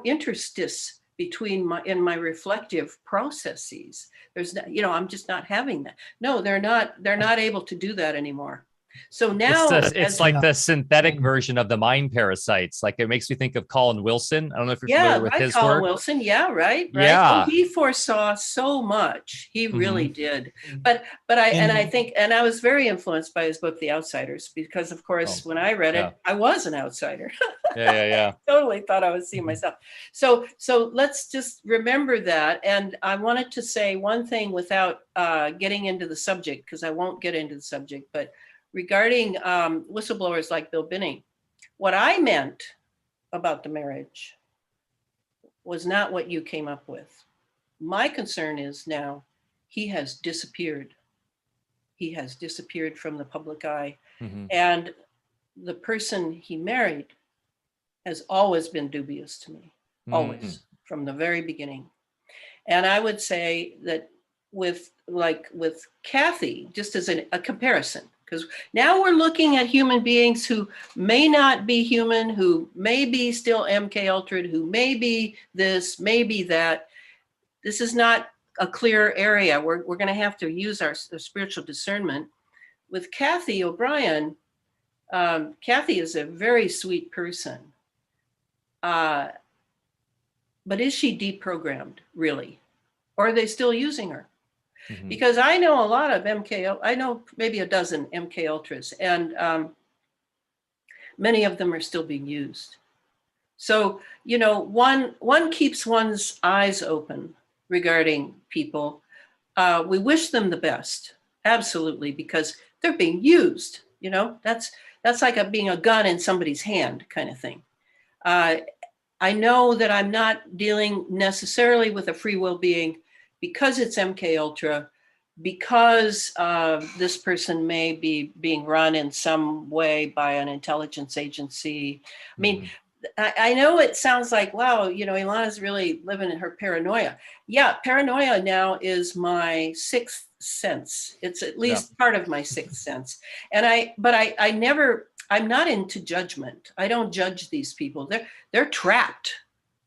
[SPEAKER 2] interstice between my reflective processes. There's I'm just not having that. No, they're not able to do that anymore. So now
[SPEAKER 3] it's like the synthetic version of the mind parasites. Like it makes me think of Colin Wilson. I don't know if you're familiar with his
[SPEAKER 2] Colin
[SPEAKER 3] work.
[SPEAKER 2] Wilson. Yeah, right.
[SPEAKER 3] Yeah.
[SPEAKER 2] Oh, he foresaw so much. He really did. But I think I was very influenced by his book, The Outsiders, because of course, when I read it, I was an outsider.
[SPEAKER 3] Yeah.
[SPEAKER 2] Totally thought I was seeing myself. So let's just remember that. And I wanted to say one thing without getting into the subject, because I won't get into the subject, but regarding whistleblowers like Bill Binney, what I meant about the marriage was not what you came up with. My concern is now he has disappeared. He has disappeared from the public eye. And the person he married has always been dubious to me, always, from the very beginning. And I would say that with Kathy, just as a comparison, because now we're looking at human beings who may not be human, who may be still MK Ultra, who may be this, may be that. This is not a clear area. We're going to have to use our spiritual discernment. With Kathy O'Brien, Kathy is a very sweet person. But is she deprogrammed, really? Or are they still using her?
[SPEAKER 3] Mhm.
[SPEAKER 2] Because I know a lot of I know maybe a dozen MK Ultras, and many of them are still being used. So, one keeps one's eyes open regarding people. We wish them the best, absolutely, because they're being used. That's like being a gun in somebody's hand kind of thing. I know that I'm not dealing necessarily with a free will being because it's MK Ultra, because this person may be being run in some way by an intelligence agency. I mean, I know it sounds like, wow, Elana's really living in her paranoia. Yeah, paranoia now is my sixth sense. It's at least part of my sixth sense. And I'm not into judgment. I don't judge these people. They're trapped.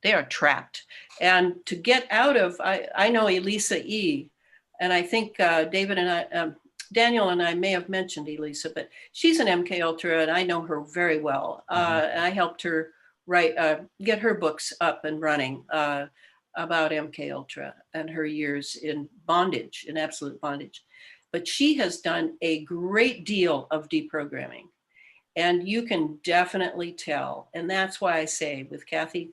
[SPEAKER 2] They are trapped. And to get out of, I know Elisa E., and I think Daniel and I may have mentioned Elisa, but she's an MK Ultra, and I know her very well. And I helped her get her books up and running about MK Ultra and her years in bondage, in absolute bondage. But she has done a great deal of deprogramming, and you can definitely tell. And that's why I say with Kathy,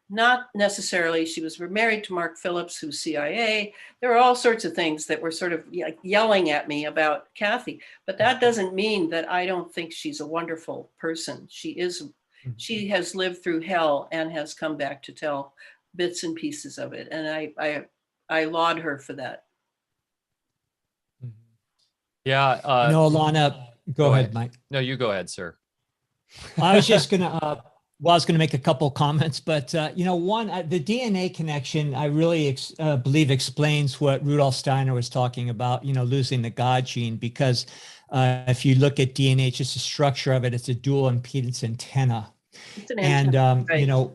[SPEAKER 2] not necessarily. She was married to Mark Phillips, who's CIA. There are all sorts of things that were sort of yelling at me about Kathy, but that doesn't mean that I don't think she's a wonderful person. She has lived through hell and has come back to tell bits and pieces of it. And I laud her for that.
[SPEAKER 3] Yeah.
[SPEAKER 1] Alana, go ahead, Mike.
[SPEAKER 3] No, you go ahead, sir.
[SPEAKER 1] I was just going to, I was going to make a couple comments, but one, the DNA connection, I really believe explains what Rudolf Steiner was talking about, losing the God gene, because if you look at DNA, it's just the structure of it, it's a dual impedance antenna.
[SPEAKER 2] It's an antenna, right.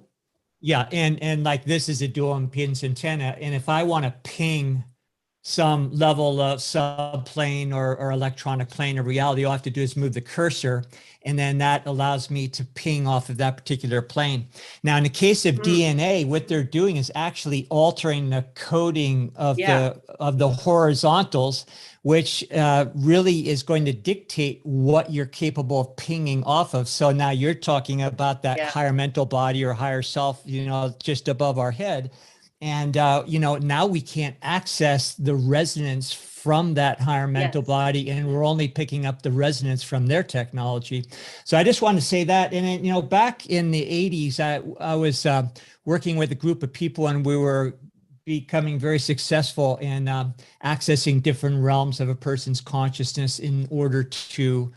[SPEAKER 1] Yeah. And like this is a dual impedance antenna. And if I want to ping some level of subplane or electronic plane of reality, all I have to do is move the cursor, and then that allows me to ping off of that particular plane. Now, in the case of DNA, what they're doing is actually altering the coding of the horizontals, which really is going to dictate what you're capable of pinging off of. So now you're talking about that higher mental body or higher self, just above our head. And, now we can't access the resonance from that higher mental body, and we're only picking up the resonance from their technology. So I just wanted to say that. And, back in the 80s, I was working with a group of people, and we were becoming very successful in accessing different realms of a person's consciousness in order to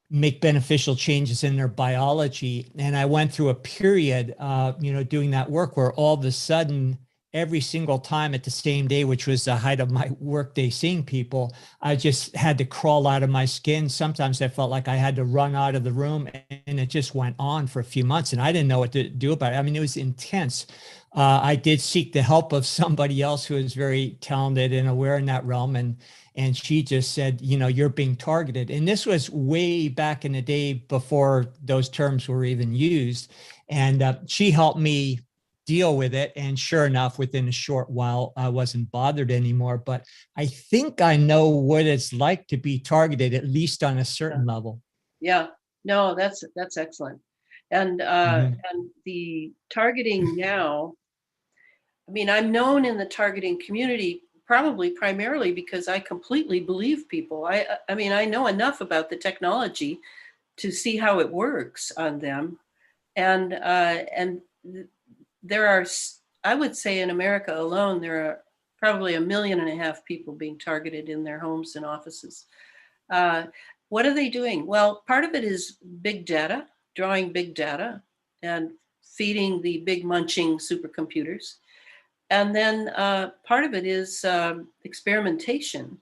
[SPEAKER 1] make beneficial changes in their biology. And I went through a period, doing that work where all of a sudden, every single time at the same day, which was the height of my workday seeing people, I just had to crawl out of my skin. Sometimes I felt like I had to run out of the room, and it just went on for a few months, and I didn't know what to do about it. I mean, it was intense. I did seek the help of somebody else who is very talented and aware in that realm. And she just said, you're being targeted. And this was way back in the day before those terms were even used. And she helped me deal with it. And sure enough, within a short while, I wasn't bothered anymore. But I think I know what it's like to be targeted, at least on a certain level.
[SPEAKER 2] Yeah, no, that's excellent. And and the targeting now, I mean, I'm known in the targeting community probably primarily because I completely believe people. I mean, I know enough about the technology to see how it works on them. And there are, I would say in America alone, there are probably 1.5 million people being targeted in their homes and offices. What are they doing? Well, part of it is big data, drawing big data and feeding the big munching supercomputers. And then part of it is experimentation,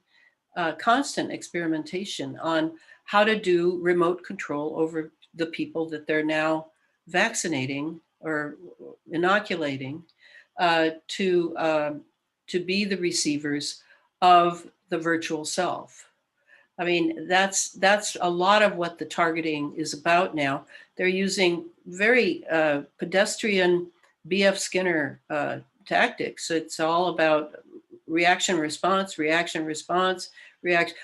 [SPEAKER 2] constant experimentation on how to do remote control over the people that they're now vaccinating or inoculating to be the receivers of the virtual self. I mean, that's a lot of what the targeting is about now. They're using very pedestrian B.F. Skinner tactics. It's all about reaction, response, react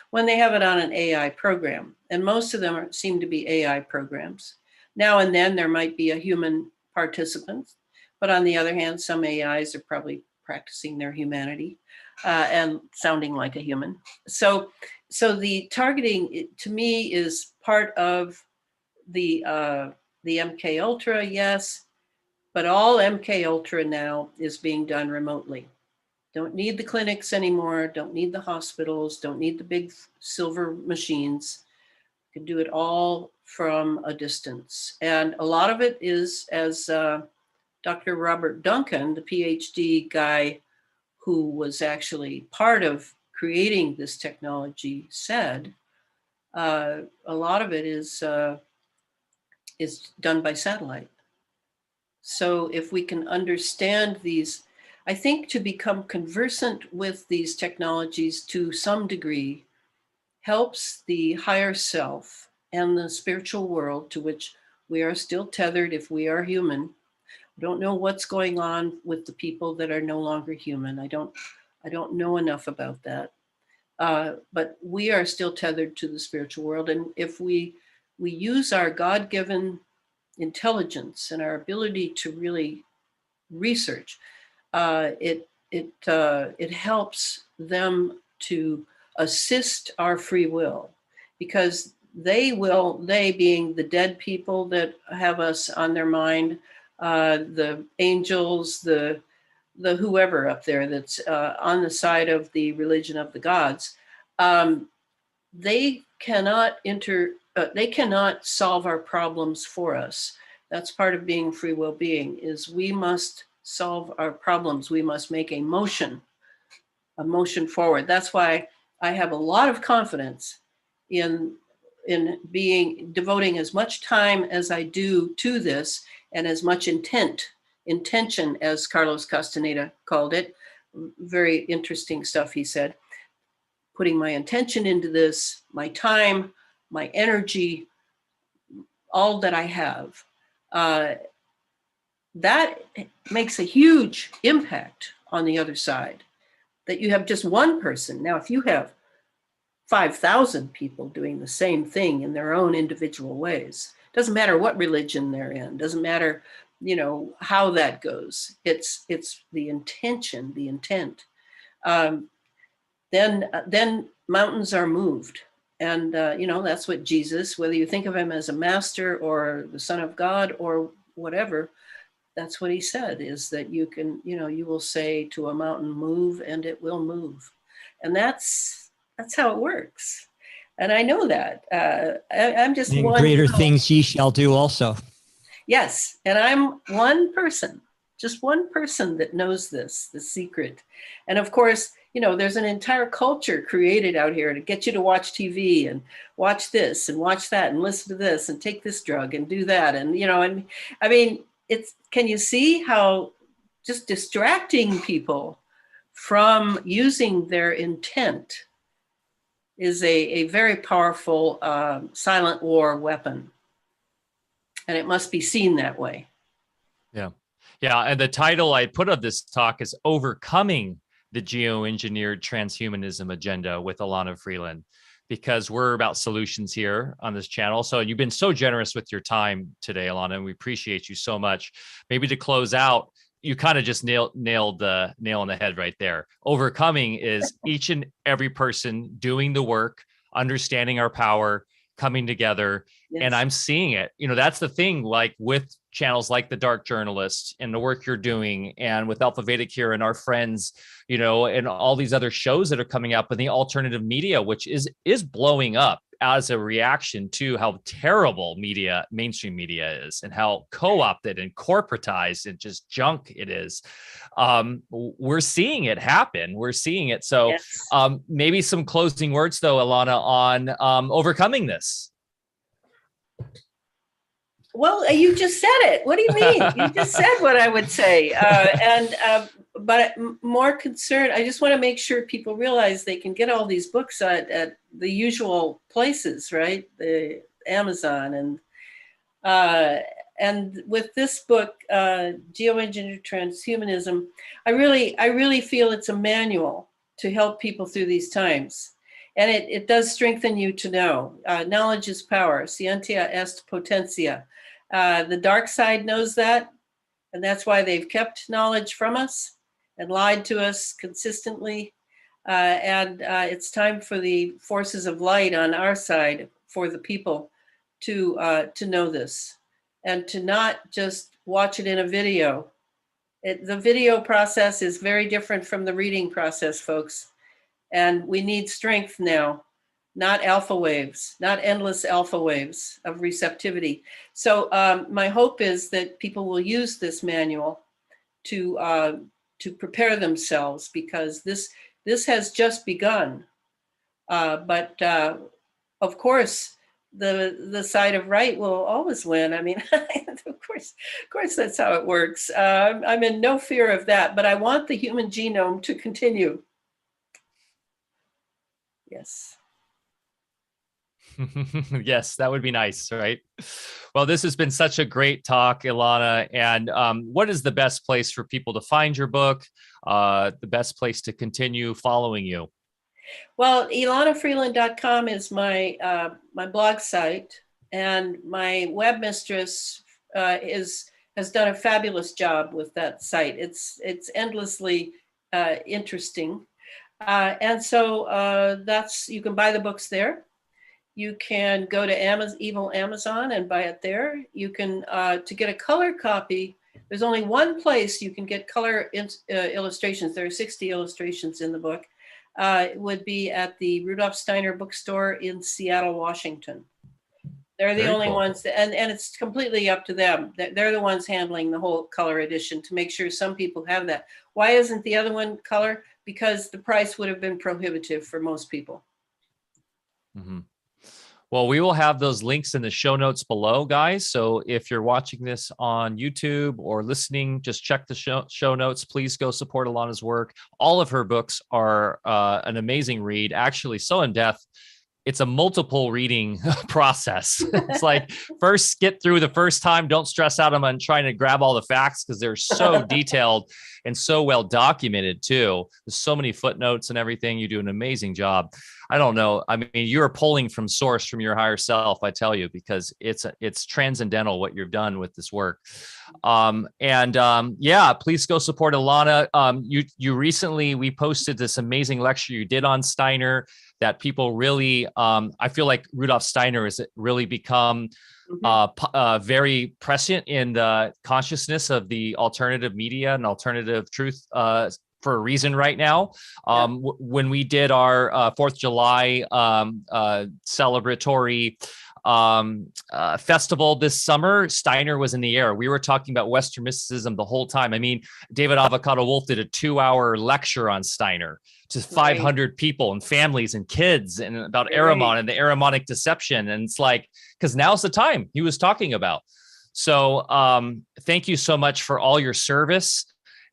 [SPEAKER 2] when they have it on an AI program. And most of them seem to be AI programs. Now and then there might be a human participant, but on the other hand, some AIs are probably practicing their humanity and sounding like a human. So the targeting, to me, is part of the MK Ultra, yes, but all MK Ultra now is being done remotely. Don't need the clinics anymore, don't need the hospitals, don't need the big silver machines. You can do it all from a distance. And a lot of it is, as Dr. Robert Duncan, the PhD guy who was actually part of creating this technology, said, a lot of it is done by satellite. So if we can understand these, I think to become conversant with these technologies to some degree helps the higher self and the spiritual world, to which we are still tethered if we are human. I don't know what's going on with the people that are no longer human. I don't know enough about that. But we are still tethered to the spiritual world. And if we use our God-given intelligence and our ability to really research, it helps them to assist our free will, because they being the dead people that have us on their mind, the angels, the whoever up there that's on the side of the religion of the gods, they cannot they cannot solve our problems for us. That's part of being a free will being, is we must solve our problems. We must make a motion forward. That's why I have a lot of confidence in devoting as much time as I do to this, and as much intention, as Carlos Castaneda called it. Very interesting stuff he said. Putting my intention into this, my time, my energy, all that I have, that makes a huge impact on the other side. That you have just one person. Now, if you have 5,000 people doing the same thing in their own individual ways, doesn't matter what religion they're in, doesn't matter, how that goes. It's the intention, the intent. Then mountains are moved. And, that's what Jesus, whether you think of him as a master or the Son of God or whatever, that's what he said, is that you can, you will say to a mountain, move, and it will move. And that's how it works. And I know that. I'm just
[SPEAKER 1] and
[SPEAKER 2] one.
[SPEAKER 1] Greater things ye shall do also.
[SPEAKER 2] Yes. And I'm one person, just one person that knows this, the secret. And of course, there's an entire culture created out here to get you to watch TV and watch this and watch that and listen to this and take this drug and do that. And, and I mean, can you see how just distracting people from using their intent is a very powerful silent war weapon. And it must be seen that way.
[SPEAKER 3] Yeah. Yeah. And the title I put of this talk is Overcoming the Geoengineered Transhumanism Agenda with Elana Freeland, because we're about solutions here on this channel. So you've been so generous with your time today, Elana, and we appreciate you so much. Maybe to close out, you kind of just nailed the nail on the head right there. Overcoming is each and every person doing the work, understanding our power, coming together. Yes. And I'm seeing it. That's the thing, like with channels like The Dark Journalist and the work you're doing, and with Alpha Vedic here and our friends, and all these other shows that are coming up, and the alternative media, which is blowing up as a reaction to how terrible mainstream media is, and how co-opted and corporatized and just junk it is. We're seeing it happen. We're seeing it. So yes. Maybe some closing words though, Elana, on overcoming this.
[SPEAKER 2] Well, you just said it. What do you mean? You just said what I would say. And but more concerned, I just want to make sure people realize they can get all these books at the usual places, right? The Amazon and with this book, Geoengineered Transhumanism, I really feel it's a manual to help people through these times. And it does strengthen you to know. Knowledge is power. Scientia est potentia. The dark side knows that, and that's why they've kept knowledge from us and lied to us consistently. And it's time for the forces of light on our side, for the people, to know this, and to not just watch it in a video. The video process is very different from the reading process, folks. And we need strength now, not alpha waves, not endless alpha waves of receptivity. So my hope is that people will use this manual to prepare themselves, because this has just begun. But of course, the side of right will always win. I mean, of course that's how it works. I'm in no fear of that, but I want the human genome to continue. Yes.
[SPEAKER 3] Yes, that would be nice, right? Well, this has been such a great talk, Elana. And what is the best place for people to find your book? The best place to continue following you?
[SPEAKER 2] Well, elanafreeland.com is my my blog site, and my webmistress has done a fabulous job with that site. It's endlessly interesting, and so you can buy the books there. You can go to Evil Amazon and buy it there. You can to get a color copy. There's only one place you can get color illustrations. There are 60 illustrations in the book. It would be at the Rudolf Steiner bookstore in Seattle, Washington. They're the only ones, and it's completely up to them. They're the ones handling the whole color edition to make sure some people have that. Why isn't the other one color? Because the price would have been prohibitive for most people.
[SPEAKER 3] Mm-hmm. Well, we will have those links in the show notes below, guys. So if you're watching this on YouTube or listening, just check the show notes. Please go support Elana's work. All of her books are an amazing read, actually so in depth. It's a multiple reading process. It's like first get through the first time. Don't stress out on trying to grab all the facts, because they're so detailed and so well documented too. There's so many footnotes and everything. You do an amazing job. I don't know. I mean, you're pulling from source from your higher self, I tell you, because it's transcendental what you've done with this work. Yeah, please go support Elana. You recently, we posted this amazing lecture you did on Steiner that people really, I feel like Rudolf Steiner has really become very prescient in the consciousness of the alternative media and alternative truth for a reason right now. When we did our 4th of July celebratory festival this summer, Steiner was in the air. We were talking about Western mysticism the whole time. I mean, David Avocado Wolf did a 2-hour lecture on Steiner to 500 people and families and kids, and about Ahriman and the Ahrimanic deception. And it's like, because now's the time he was talking about. So thank you so much for all your service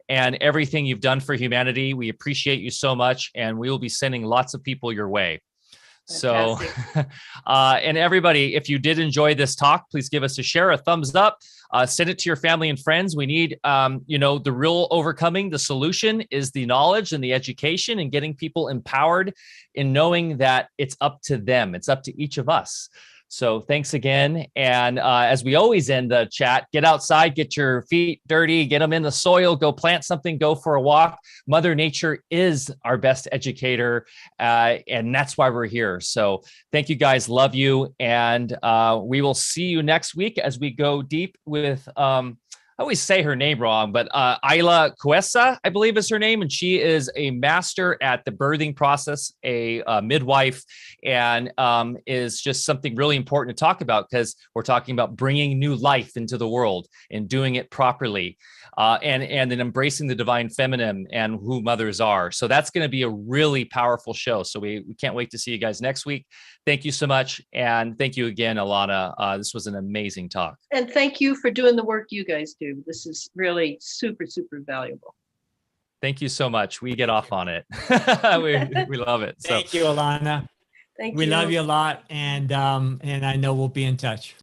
[SPEAKER 3] and everything you've done for humanity. We appreciate you so much, and we will be sending lots of people your way. Fantastic. So, and everybody, if you did enjoy this talk, please give us a share, a thumbs up, send it to your family and friends. We need, the real overcoming. The solution is the knowledge and the education and getting people empowered in knowing that it's up to them. It's up to each of us. So thanks again. And as we always end the chat, get outside, get your feet dirty, get them in the soil, go plant something, go for a walk. Mother Nature is our best educator. And that's why we're here. So thank you guys. Love you. And we will see you next week as we go deep with, I always say her name wrong, but Ayla Cuesa, I believe is her name. And she is a master at the birthing process, a midwife, and is just something really important to talk about, because we're talking about bringing new life into the world and doing it properly, and then embracing the divine feminine and who mothers are. So that's going to be a really powerful show. So we can't wait to see you guys next week. Thank you so much. And thank you again, Elana. This was an amazing talk.
[SPEAKER 2] And thank you for doing the work you guys do. This is really super, super valuable.
[SPEAKER 3] Thank you so much. We get off on it. we love it. So
[SPEAKER 1] Thank you, Elana.
[SPEAKER 2] Thank
[SPEAKER 1] We
[SPEAKER 2] you.
[SPEAKER 1] love you a lot, and I know we'll be in touch.